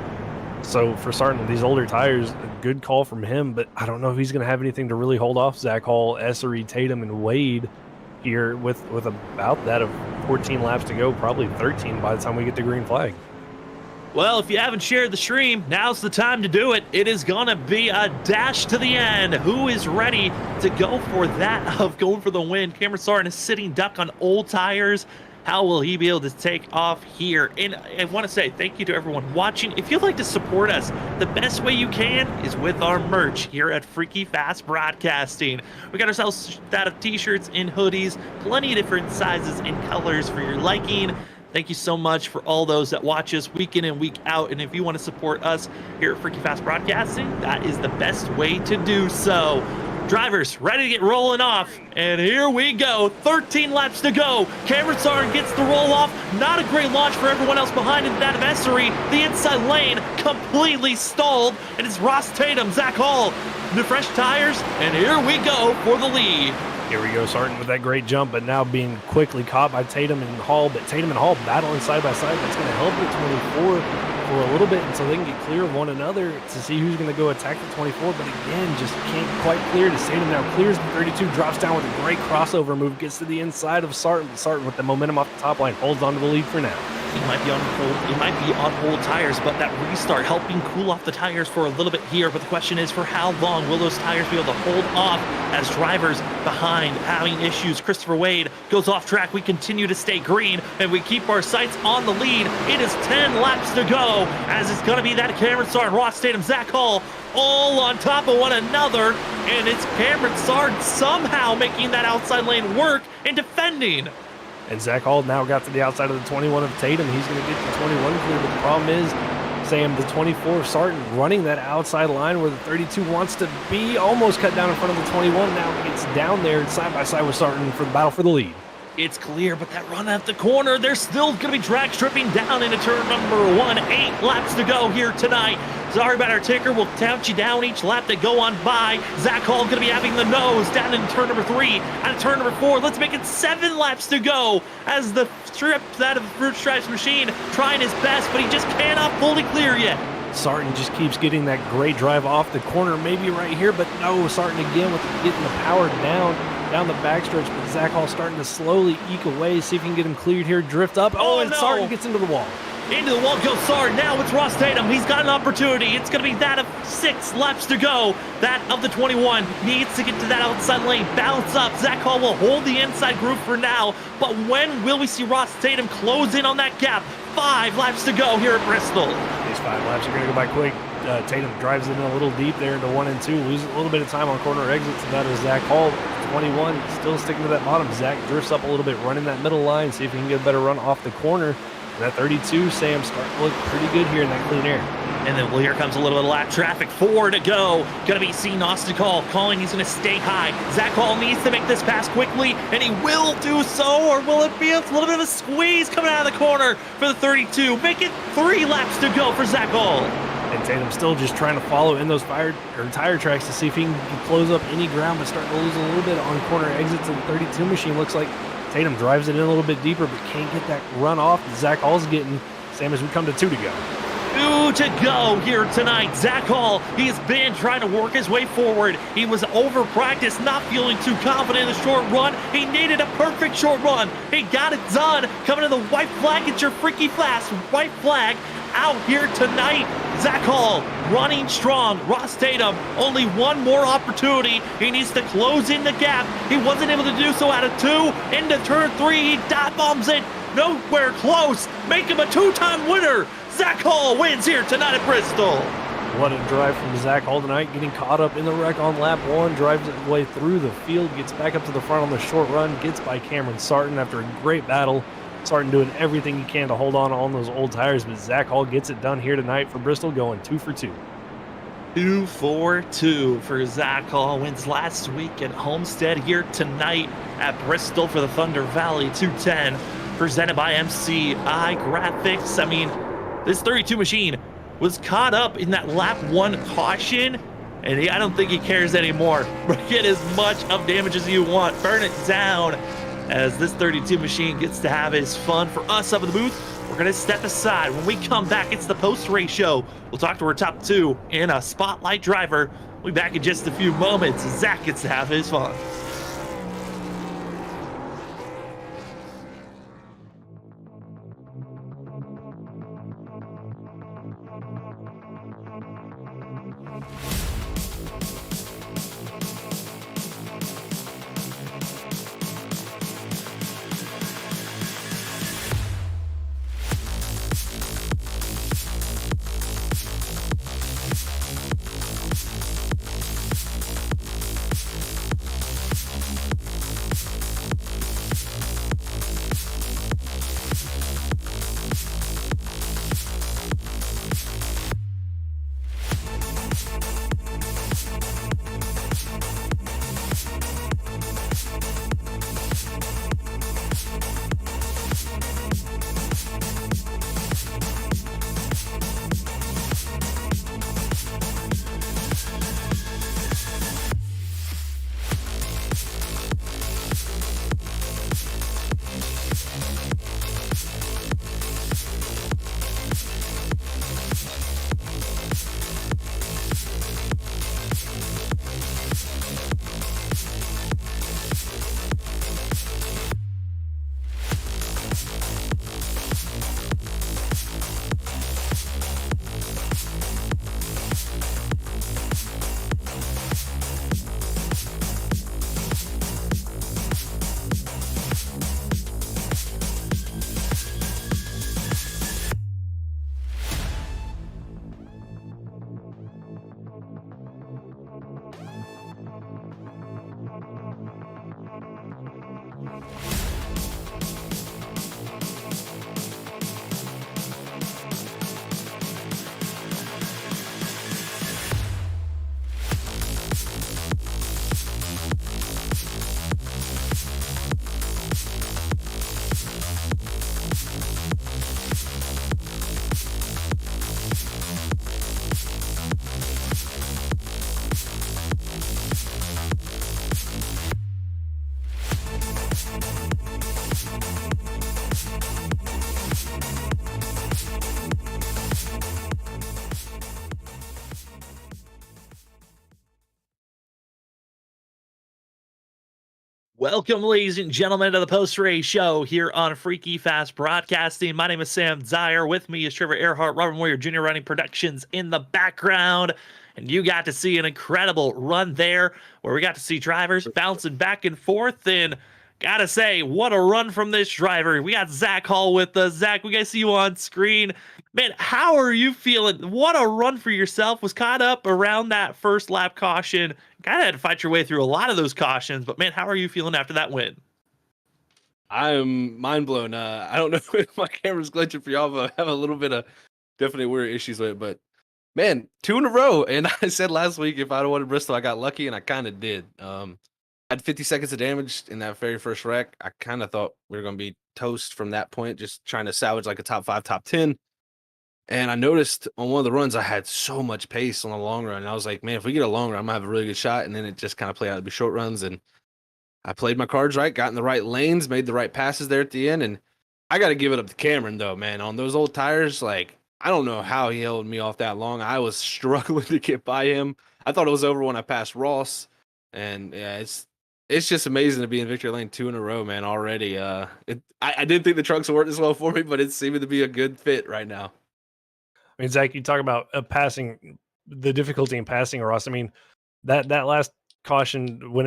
So for Sartin, these older tires, a good call from him, but I don't know if he's going to have anything to really hold off Zach Hall, Essery, Tatum, and Wade here with about that of 14 laps to go, probably 13 by the time we get the green flag. Well, if you haven't shared the stream, now's the time to do it. It is going to be a dash to the end. Who is ready to go for that of going for the win? Cameron Sartin is sitting duck on old tires. How will he be able to take off here? And I want to say thank you to everyone watching. If you'd like to support us, the best way you can is with our merch here at Freaky Fast Broadcasting. We got ourselves that of t-shirts and hoodies, plenty of different sizes and colors for your liking. Thank you so much for all those that watch us week in and week out. And if you want to support us here at Freaky Fast Broadcasting, that is the best way to do so. Drivers, ready to get rolling off. And here we go. 13 laps to go. Cameron Sartin gets the roll off. Not a great launch for everyone else behind him. That of Essery. The inside lane completely stalled. And it's Ross Tatum, Zach Hall, the fresh tires. And here we go for the lead. Here we go, Sartin with that great jump, but now being quickly caught by Tatum and Hall. But Tatum and Hall battling side by side. That's going to help the 24 for a little bit until they can get clear of one another to see who's going to go attack the 24. But again, just can't quite clear to Tatum. Now clears the 32, drops down with a great crossover move, gets to the inside of Sartin. Sartin with the momentum off the top line holds on to the lead for now. He might be on old tires, but that restart helping cool off the tires for a little bit here. But the question is, for how long will those tires be able to hold off as drivers behind having issues? Christopher Wade goes off track. We continue to stay green, and we keep our sights on the lead. It is 10 laps to go, as it's going to be that Cameron Sartin, Ross Tatum, Zach Hall, all on top of one another. And it's Cameron Sartin somehow making that outside lane work and defending. And Zach Hall now got to the outside of the 21 of Tatum. He's going to get the 21 clear, but the problem is, Sam, the 24 of Sartin running that outside line where the 32 wants to be, almost cut down in front of the 21. Now gets down there side by side with Sartin for the battle for the lead. It's clear, but that run at the corner, they're still going to be drag stripping down into turn number 1. 8 laps to go here tonight. Sorry about our ticker. We'll count you down each lap that go on by. Zach Hall going to be having the nose down in turn number 3. Out of turn number 4, let's make it 7 laps to go as the strip that of the Fruit Stripes machine trying his best, but he just cannot fully clear yet. Sartin just keeps getting that great drive off the corner, maybe right here, but no, Sartin again with getting the power down the backstretch, but Zach Hall starting to slowly eke away, see if he can get him cleared here, drift up. Oh, and no. Sartin gets into the wall. Into the wall goes Sartin. Now it's Ross Tatum. He's got an opportunity. It's going to be that of 6 laps to go. That of the 21 needs to get to that outside lane. Bounce up. Zach Hall will hold the inside groove for now. But when will we see Ross Tatum close in on that gap? 5 laps to go here at Bristol. These 5 laps are going to go by quick. Tatum drives it in a little deep there into 1 and 2. Loses a little bit of time on corner exits. And that is Zach Hall. 21 still sticking to that bottom. Zach drifts up a little bit, running that middle line. See if he can get a better run off the corner. And that 32, Sam, starting to look pretty good here in that clean air. And then, well, here comes a little bit of lap traffic. 4 to go. Going to be seen Austin Call calling. He's going to stay high. Zach Hall needs to make this pass quickly, and he will do so, or will it be a little bit of a squeeze coming out of the corner for the 32? Make it 3 laps to go for Zach Hall. And Tatum still just trying to follow in those tire tracks to see if he can close up any ground, but starting to lose a little bit on corner exits. And the 32 machine looks like Tatum drives it in a little bit deeper, but can't get that run off that Zach Hall's getting. Same as we come to 2 to go. 2 to go here tonight. Zach Hall, he has been trying to work his way forward. He was over practice, not feeling too confident in the short run. He needed a perfect short run. He got it done. Coming to the white flag. It's your freaky fast white flag out here tonight. Zach Hall running strong. Ross Tatum, only one more opportunity. He needs to close in the gap. He wasn't able to do so out of 2. Into turn 3, he dive bombs it. Nowhere close. Make him a 2-time winner. Zach Hall wins here tonight at Bristol. What a drive from Zach Hall tonight, getting caught up in the wreck on lap 1, drives his way through the field, gets back up to the front on the short run, gets by Cameron Sarton after a great battle. Sarton doing everything he can to hold on those old tires, but Zach Hall gets it done here tonight for Bristol, going 2 for 2. 2 for 2 for Zach Hall. Wins last week at Homestead, here tonight at Bristol for the Thunder Valley 210. Presented by MCI Graphics. I mean, this 32 machine was caught up in that lap 1 caution, and I don't think he cares anymore. Get as much of damage as you want. Burn it down as this 32 machine gets to have his fun. For us up in the booth, we're going to step aside. When we come back, it's the post-race show. We'll talk to our top 2 and a spotlight driver. We'll be back in just a few moments. Zach gets to have his fun. Welcome, ladies and gentlemen, to the post-race show here on Freaky Fast Broadcasting. My name is Sam Dyer. With me is Trevor Earhart, Robert Warrior Jr. running productions in the background. And you got to see an incredible run there where we got to see drivers bouncing back and forth. And gotta say, what a run from this driver. We got Zach Hall with us. Zach, we got to see you on screen. Man, how are you feeling? What a run for yourself. Was caught up around that first lap caution. Kind of had to fight your way through a lot of those cautions. But, man, how are you feeling after that win? I'm mind blown. I don't know if my camera's glitching for y'all, but I have a little bit of definitely weird issues with it. But Man, 2 in a row. And I said last week if I'd have won Bristol, I got lucky, and I kind of did. Had 50 seconds of damage in that very first wreck. I kind of thought we were going to be toast from that point, just trying to salvage like a top 5, top 10. And I noticed on one of the runs I had so much pace on the long run. And I was like, man, if we get a long run, I'm going to have a really good shot. And then it just kind of played out to be short runs. And I played my cards right, got in the right lanes, made the right passes there at the end. And I got to give it up to Cameron, though, man. On those old tires, like, I don't know how he held me off that long. I was struggling to get by him. I thought it was over when I passed Ross. And yeah, it's just amazing to be in victory lane 2 in a row, man, already. I didn't think the trucks would work this well for me, but it's seeming to be a good fit right now. I mean, Zach, you talk about passing, the difficulty in passing Ross. I mean, that last caution when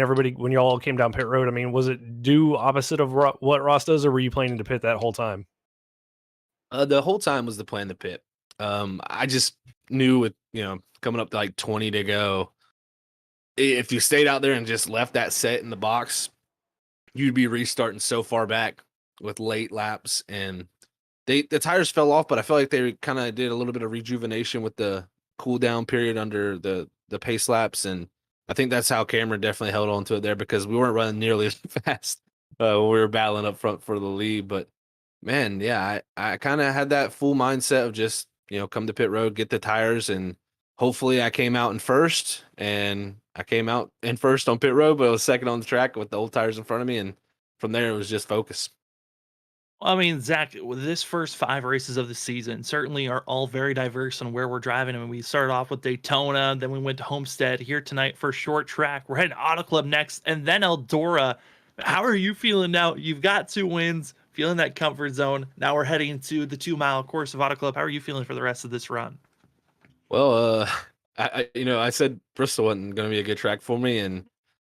you all came down pit road, I mean, was it due opposite of what Ross does, or were you planning to pit that whole time? The whole time was the plan to pit. I just knew with, coming up to like 20 to go, if you stayed out there and just left that set in the box, you'd be restarting so far back with late laps, and the tires fell off, but I felt like they kind of did a little bit of rejuvenation with the cool down period under the pace laps, and I think that's how Cameron definitely held on to it there, because we weren't running nearly as fast when we were battling up front for the lead. But man, yeah, I kind of had that full mindset of just, come to pit road, get the tires, and hopefully I came out in first, and I came out in first on pit road, but I was second on the track with the old tires in front of me, and from there it was just focus. I mean, Zach, with this first 5 races of the season certainly are all very diverse on where we're driving. I mean, we started off with Daytona, then we went to Homestead here tonight for short track. We're heading Auto Club next, and then Eldora. How are you feeling now? You've got 2 wins, feeling that comfort zone. Now we're heading to the 2-mile course of Auto Club. How are you feeling for the rest of this run? Well, I said Bristol wasn't going to be a good track for me, and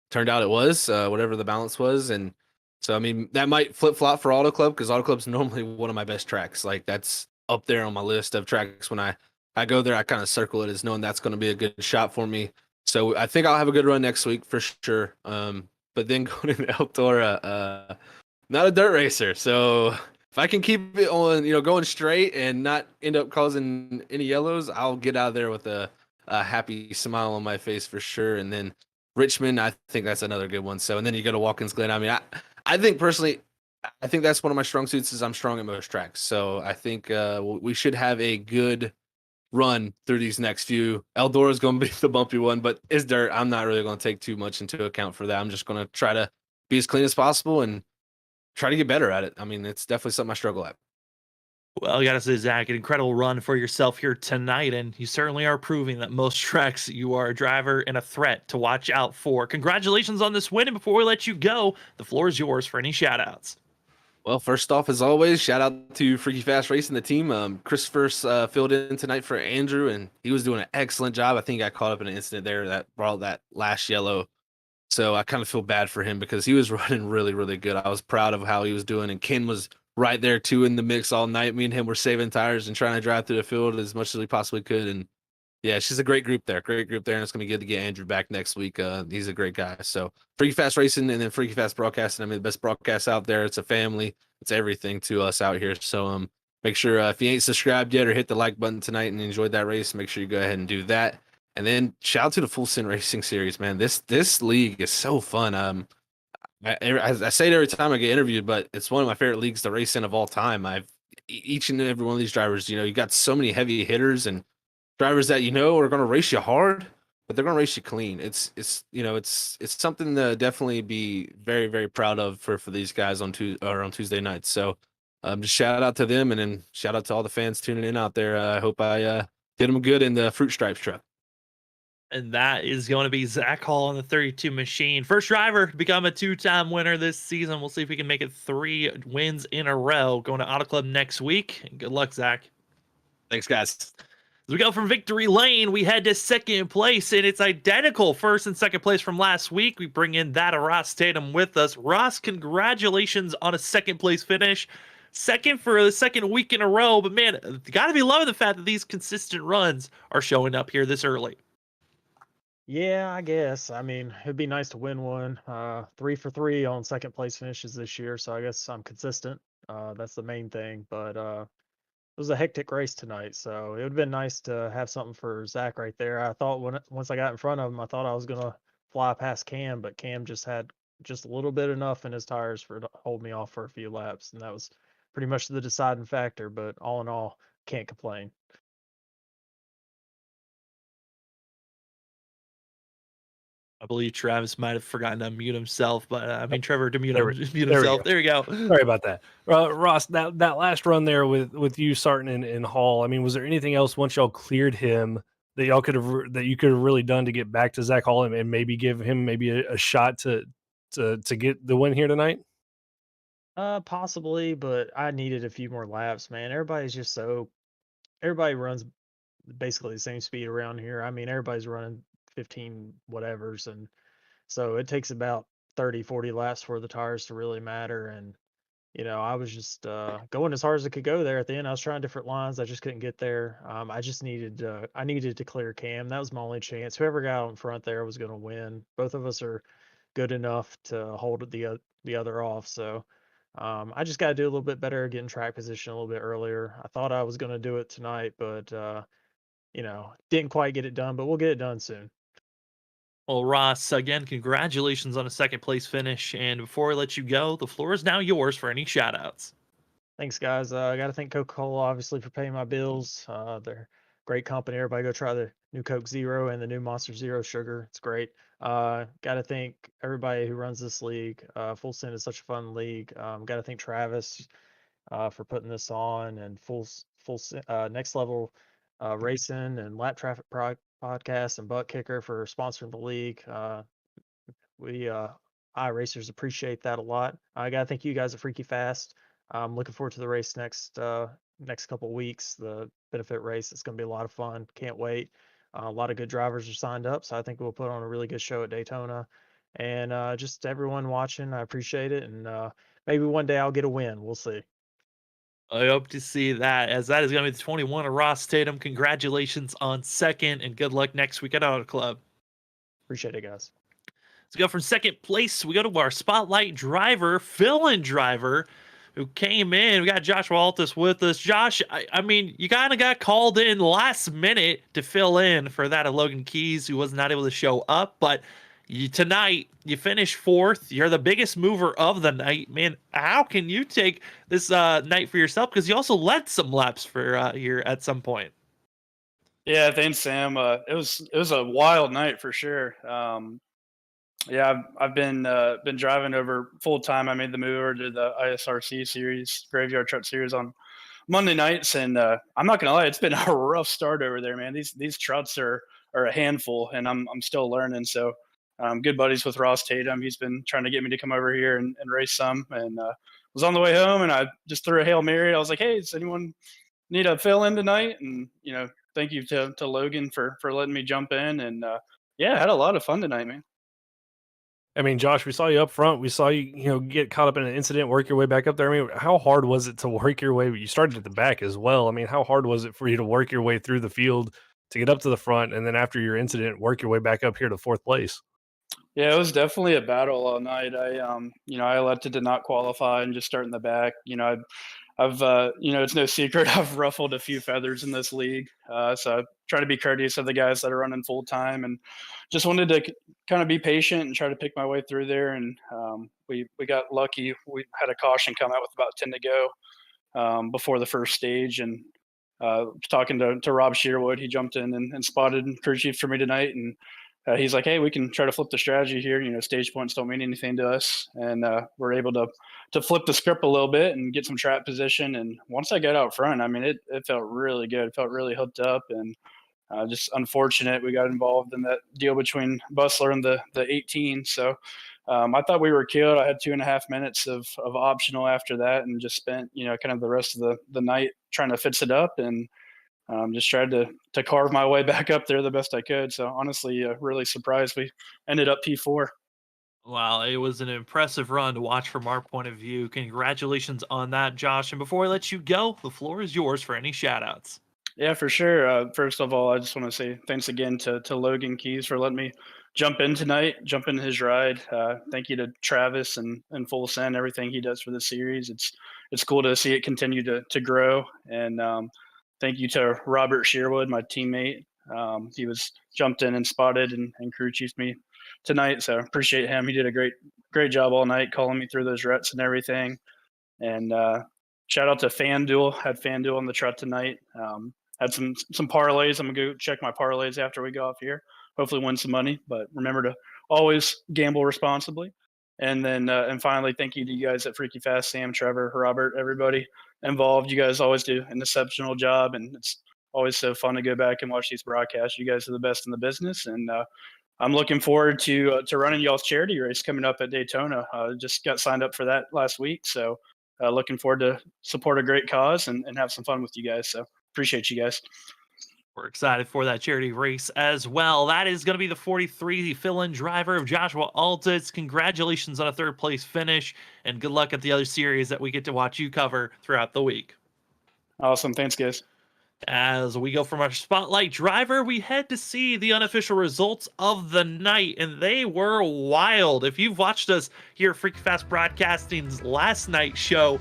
turned out it was, whatever the balance was. And so, I mean, that might flip-flop for Auto Club, because Auto Club's normally one of my best tracks. Like, that's up there on my list of tracks. When I go there, I kind of circle it as knowing that's going to be a good shot for me. So I think I'll have a good run next week for sure. But then going into Eldora, not a dirt racer. So if I can keep it on, going straight and not end up causing any yellows, I'll get out of there with a happy smile on my face for sure. And then Richmond, I think that's another good one. So, and then you go to Watkins Glen. I mean, I think personally, I think that's one of my strong suits, is I'm strong at most tracks. So I think we should have a good run through these next few. Eldora is going to be the bumpy one, but it's dirt. I'm not really going to take too much into account for that. I'm just going to try to be as clean as possible and try to get better at it. I mean, it's definitely something I struggle at. Well, you got to say, Zach, an incredible run for yourself here tonight, and you certainly are proving that most tracks you are a driver and a threat to watch out for. Congratulations on this win, and before we let you go, the floor is yours for any shout-outs. Well, first off, as always, shout out to Freaky Fast Racing, the team. Christopher filled in tonight for Andrew, and he was doing an excellent job. I think he got caught up in an incident there that brought that last yellow. So I kind of feel bad for him, because he was running really, really good. I was proud of how he was doing, and Ken was right there too in the mix all night. Me and him were saving tires and trying to drive through the field as much as we possibly could. And yeah, she's a great group there, and it's gonna be good to get Andrew back next week. He's a great guy. So Freaky Fast Racing and then Freaky Fast Broadcasting. I mean, the best broadcast out there. It's a family. It's everything to us out here. So make sure if you ain't subscribed yet or hit the like button tonight and enjoyed that race, make sure you go ahead and do that. And then shout out to the Full Send Racing Series, man. This league is so fun. I say it every time I get interviewed, but it's one of my favorite leagues to race in of all time. Each and every one of these drivers, you got so many heavy hitters and drivers that are going to race you hard, but they're going to race you clean. It's something to definitely be very, very proud of for these guys on Tuesday nights. So just shout out to them, and then shout out to all the fans tuning in out there. I hope I did them good in the Fruit Stripes truck. And that is going to be Zach Hall on the 32 machine. First driver to become a 2-time winner this season. We'll see if we can make it 3 wins in a row. Going to Auto Club next week. Good luck, Zach. Thanks, guys. As we go from victory lane, we head to second place, and it's identical first and second place from last week. We bring in that of Ross Tatum with us. Ross, congratulations on a second place finish. Second for the second week in a row. But man, you got to be loving the fact that these consistent runs are showing up here this early. Yeah, I guess. I mean, it'd be nice to win one. 3 for 3 on second place finishes this year, so I guess I'm consistent. That's the main thing. But it was a hectic race tonight, so it would have been nice to have something for Zach right there. I thought once I got in front of him, I thought I was gonna fly past Cam, but Cam just had just a little bit enough in his tires to hold me off for a few laps, and that was pretty much the deciding factor. But all in all, can't complain. I believe Travis might have forgotten to unmute himself, but I mean Trevor to mute, There mute there we himself. go. There you go. Sorry about that. Ross, that last run there with you starting in Hall, I mean, was there anything else once y'all cleared him that y'all that you could have really done to get back to Zach Hall and maybe give him maybe a shot to get the win here tonight? Possibly, but I needed a few more laps, man. Everybody runs basically the same speed around here. I mean, everybody's running 15 whatevers, and so it takes about 30, 40 laps for the tires to really matter. And I was just going as hard as I could go there. At the end, I was trying different lines. I just couldn't get there. I needed to clear Cam. That was my only chance. Whoever got out in front there was going to win. Both of us are good enough to hold the other off. So I just got to do a little bit better, get in track position a little bit earlier. I thought I was going to do it tonight, but didn't quite get it done. But we'll get it done soon. Well, Ross, again, congratulations on a second place finish. And before I let you go, the floor is now yours for any shout outs. Thanks, guys. I got to thank Coca-Cola, obviously, for paying my bills. They're great company. Everybody go try the new Coke Zero and the new Monster Zero Sugar. It's great. Got to thank everybody who runs this league. Full Send is such a fun league. Got to thank Travis for putting this on, and Next Level Racing and Lap Traffic Podcast and ButtKicker for sponsoring the league. We iRacers appreciate that a lot. I gotta thank you guys at Freaky Fast. I'm looking forward to the race next couple of weeks. The benefit race. It's gonna be a lot of fun. Can't wait. A lot of good drivers are signed up, so I think we'll put on a really good show at Daytona. And just everyone watching, I appreciate it. And maybe one day I'll get a win. We'll see. I hope to see that, as that is going to be the 21 of Ross Tatum. Congratulations on second, and good luck next week at Auto Club. Appreciate it, guys. So we go from second place, we go to our spotlight driver, fill-in driver, who came in. We got Josh Waltis with us. Josh, I mean, you kind of got called in last minute to fill in for that of Logan Keys, who was not able to show up, but tonight you finished fourth. You're the biggest mover of the night, man. How can you take this night for yourself? Because you also led some laps for here at some point. Yeah, thanks, Sam. It was a wild night for sure. Yeah, I've been driving over full time. I made the move over to the ISRC series, Graveyard Truck Series, on Monday nights, and I'm not gonna lie, it's been a rough start over there, man. These trucks are a handful, and I'm still learning. So good buddies with Ross Tatum. He's been trying to get me to come over here and race some, and was on the way home, and I just threw a Hail Mary. I was like, hey, does anyone need a fill in tonight? And thank you to Logan for letting me jump in, and yeah, I had a lot of fun tonight, man. I mean, Josh, we saw you up front. We saw you, get caught up in an incident, work your way back up there. I mean, how hard was it to work your way? You started at the back as well. I mean, how hard was it for you to work your way through the field to get up to the front, and then after your incident, work your way back up here to fourth place? Yeah, it was definitely a battle all night. I elected to not qualify and just start in the back. I've it's no secret I've ruffled a few feathers in this league. So I try to be courteous of the guys that are running full time, and just wanted to kind of be patient and try to pick my way through there. And we got lucky. We had a caution come out with about 10 to go before the first stage. And talking to Rob Shearwood, he jumped in and spotted crew chief for me tonight. And he's like, hey, we can try to flip the strategy here. Stage points don't mean anything to us. And we're able to flip the script a little bit and get some trap position. And once I got out front, I mean, it felt really good. It felt really hooked up, and just unfortunate we got involved in that deal between Bustler and the 18. So I thought we were killed. I had 2.5 minutes of optional after that, and just spent, kind of the rest of the night trying to fix it up, and just tried to carve my way back up there the best I could. So honestly, really surprised we ended up P4. Wow, it was an impressive run to watch from our point of view. Congratulations on that, Josh. And before I let you go, the floor is yours for any shout-outs. Yeah, for sure. First of all, I just want to say thanks again to Logan Keys for letting me jump in tonight, jump in his ride. Thank you to Travis and Full Send, everything he does for the series. It's cool to see it continue to grow. And thank you to Robert Shearwood, my teammate. He was jumped in and spotted and crew chiefed me tonight, so appreciate him. He did a great job all night, calling me through those ruts and everything. And shout out to FanDuel. Had FanDuel on the truck tonight. Had some parlays. I'm gonna go check my parlays after we go off here. Hopefully win some money, but remember to always gamble responsibly. And then and finally, thank you to you guys at Freaky Fast, Sam, Trevor, Robert, everybody involved. You guys always do an exceptional job, and it's always so fun to go back and watch these broadcasts. You guys are the best in the business, and I'm looking forward to running y'all's charity race coming up at Daytona. Just got signed up for that last week, so looking forward to support a great cause and have some fun with you guys. So appreciate you guys. We're excited for that charity race as well. That is going to be the 43 fill-in driver of Joshua Altis. Congratulations on a third place finish, and good luck at the other series that we get to watch you cover throughout the week. Awesome. Thanks, guys. As we go from our spotlight driver, we head to see the unofficial results of the night, and they were wild. If you've watched us here at Freaky Fast Broadcasting's last night show,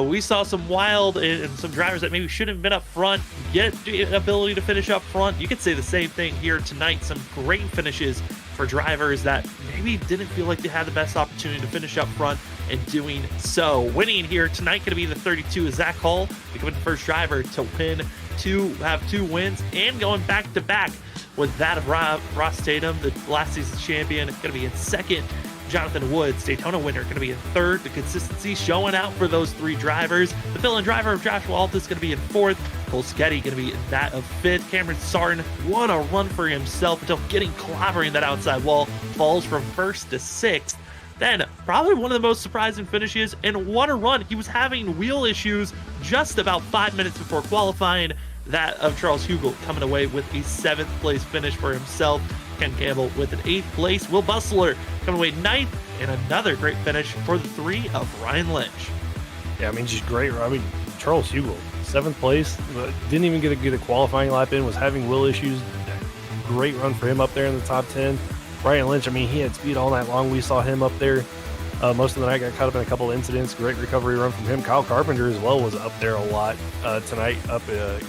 we saw some wild and some drivers that maybe shouldn't have been up front get the ability to finish up front. You could say the same thing here tonight. Some great finishes for drivers that maybe didn't feel like they had the best opportunity to finish up front, and doing so. Winning here tonight going to be the 32 is Zach Hall, becoming the first driver to have 2 wins, and going back to back with that of Ross Tatum, the last season's champion, going to be in second. Jonathan Woods, Daytona winner, going to be in third. The consistency showing out for those 3 drivers. The fill-in driver of Joshua Altis going to be in fourth. Cole Sketty going to be in that of fifth. Cameron Sarton, what a run for himself until getting clobbering that outside wall. Falls from first to sixth. Then, probably one of the most surprising finishes, and what a run. He was having wheel issues just about 5 minutes before qualifying. That of Charles Hugel coming away with a 7th place finish for himself. Ken Campbell with an 8th place. Will Bustler coming away 9th, and another great finish for the 3 of Ryan Lynch. Yeah, I mean, just great. I mean, Charles Hugel, 7th place, but didn't even get a qualifying lap in, was having wheel issues. Great run for him up there in the top 10. Ryan Lynch, I mean, he had speed all night long. We saw him up there most of the night, got caught up in a couple incidents. Great recovery run from him. Kyle Carpenter as well was up there a lot tonight.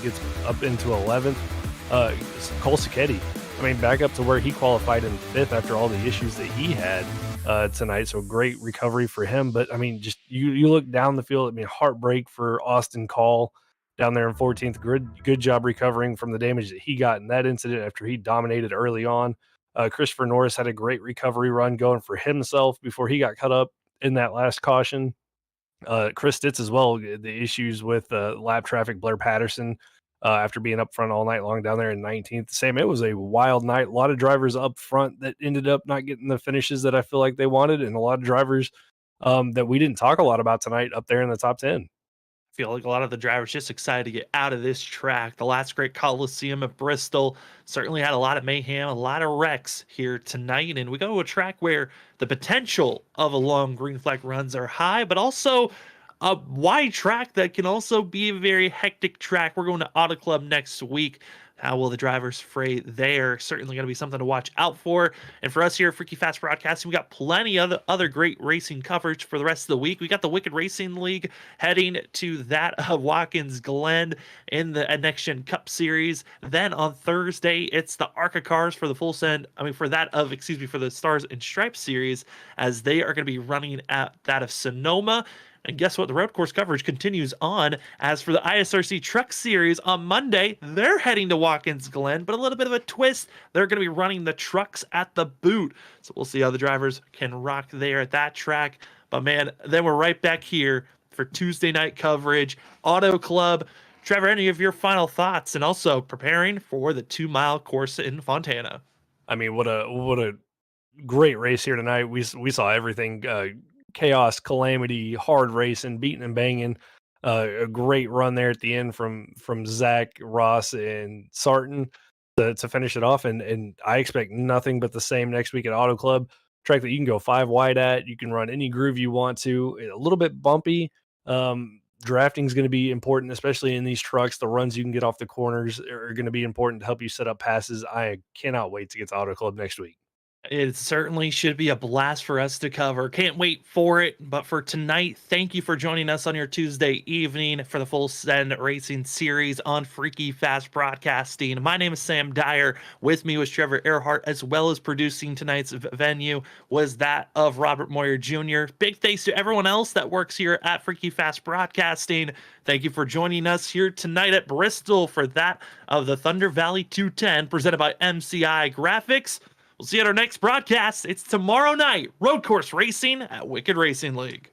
Gets up into 11th. Cole Sacchetti, I mean, back up to where he qualified in 5th after all the issues that he had tonight. So great recovery for him. But I mean, just you look down the field. I mean, heartbreak for Austin Call down there in 14th. Good job recovering from the damage that he got in that incident after he dominated early on. Christopher Norris had a great recovery run going for himself before he got cut up in that last caution. Chris Stitz as well, the issues with lap traffic. Blair Patterson, after being up front all night long down there in 19th. Sam, it was a wild night. A lot of drivers up front that ended up not getting the finishes that I feel like they wanted, and a lot of drivers that we didn't talk a lot about tonight up there in the top 10. Feel like a lot of the drivers just excited to get out of this track. The last great Coliseum at Bristol certainly had a lot of mayhem, a lot of wrecks here tonight. And we go to a track where the potential of a long green flag runs are high, but also a wide track that can also be a very hectic track. We're going to Auto Club next week. How will the drivers fray there? Certainly going to be something to watch out for. And for us here at Freaky Fast Broadcasting, we got plenty of other great racing coverage for the rest of the week. We got the Wicked Racing League heading to that of Watkins Glen in the Next Gen Cup Series. Then on Thursday, it's the ARCA cars for the for the Stars and Stripes Series, as they are going to be running at that of Sonoma. And guess what? The road course coverage continues on. As for the ISRC Truck Series on Monday, they're heading to Watkins Glen, but a little bit of a twist. They're going to be running the trucks at the boot. So we'll see how the drivers can rock there at that track. But man, then we're right back here for Tuesday night coverage. Auto Club. Trevor, any of your final thoughts, and also preparing for the 2-mile course in Fontana? I mean, what a great race here tonight. We saw everything. Chaos, calamity, hard racing, beating and banging. A great run there at the end from Zach, Ross, and Sarton to finish it off. And I expect nothing but the same next week at Auto Club. Track that you can go 5 wide at. You can run any groove you want to. A little bit bumpy. Drafting is going to be important, especially in these trucks. The runs you can get off the corners are going to be important to help you set up passes. I cannot wait to get to Auto Club next week. It certainly should be a blast for us to cover. Can't wait for it. But for tonight, thank you for joining us on your Tuesday evening for the Full Send Racing Series on Freaky Fast Broadcasting. My name is Sam Dyer. With me was Trevor Earhart, as well as producing tonight's venue was that of Robert Moyer Jr. Big thanks to everyone else that works here at Freaky Fast Broadcasting. Thank you for joining us here tonight at Bristol for that of the Thunder Valley 210 presented by MCI Graphics. We'll see you at our next broadcast. It's tomorrow night, road course racing at Wicked Racing League.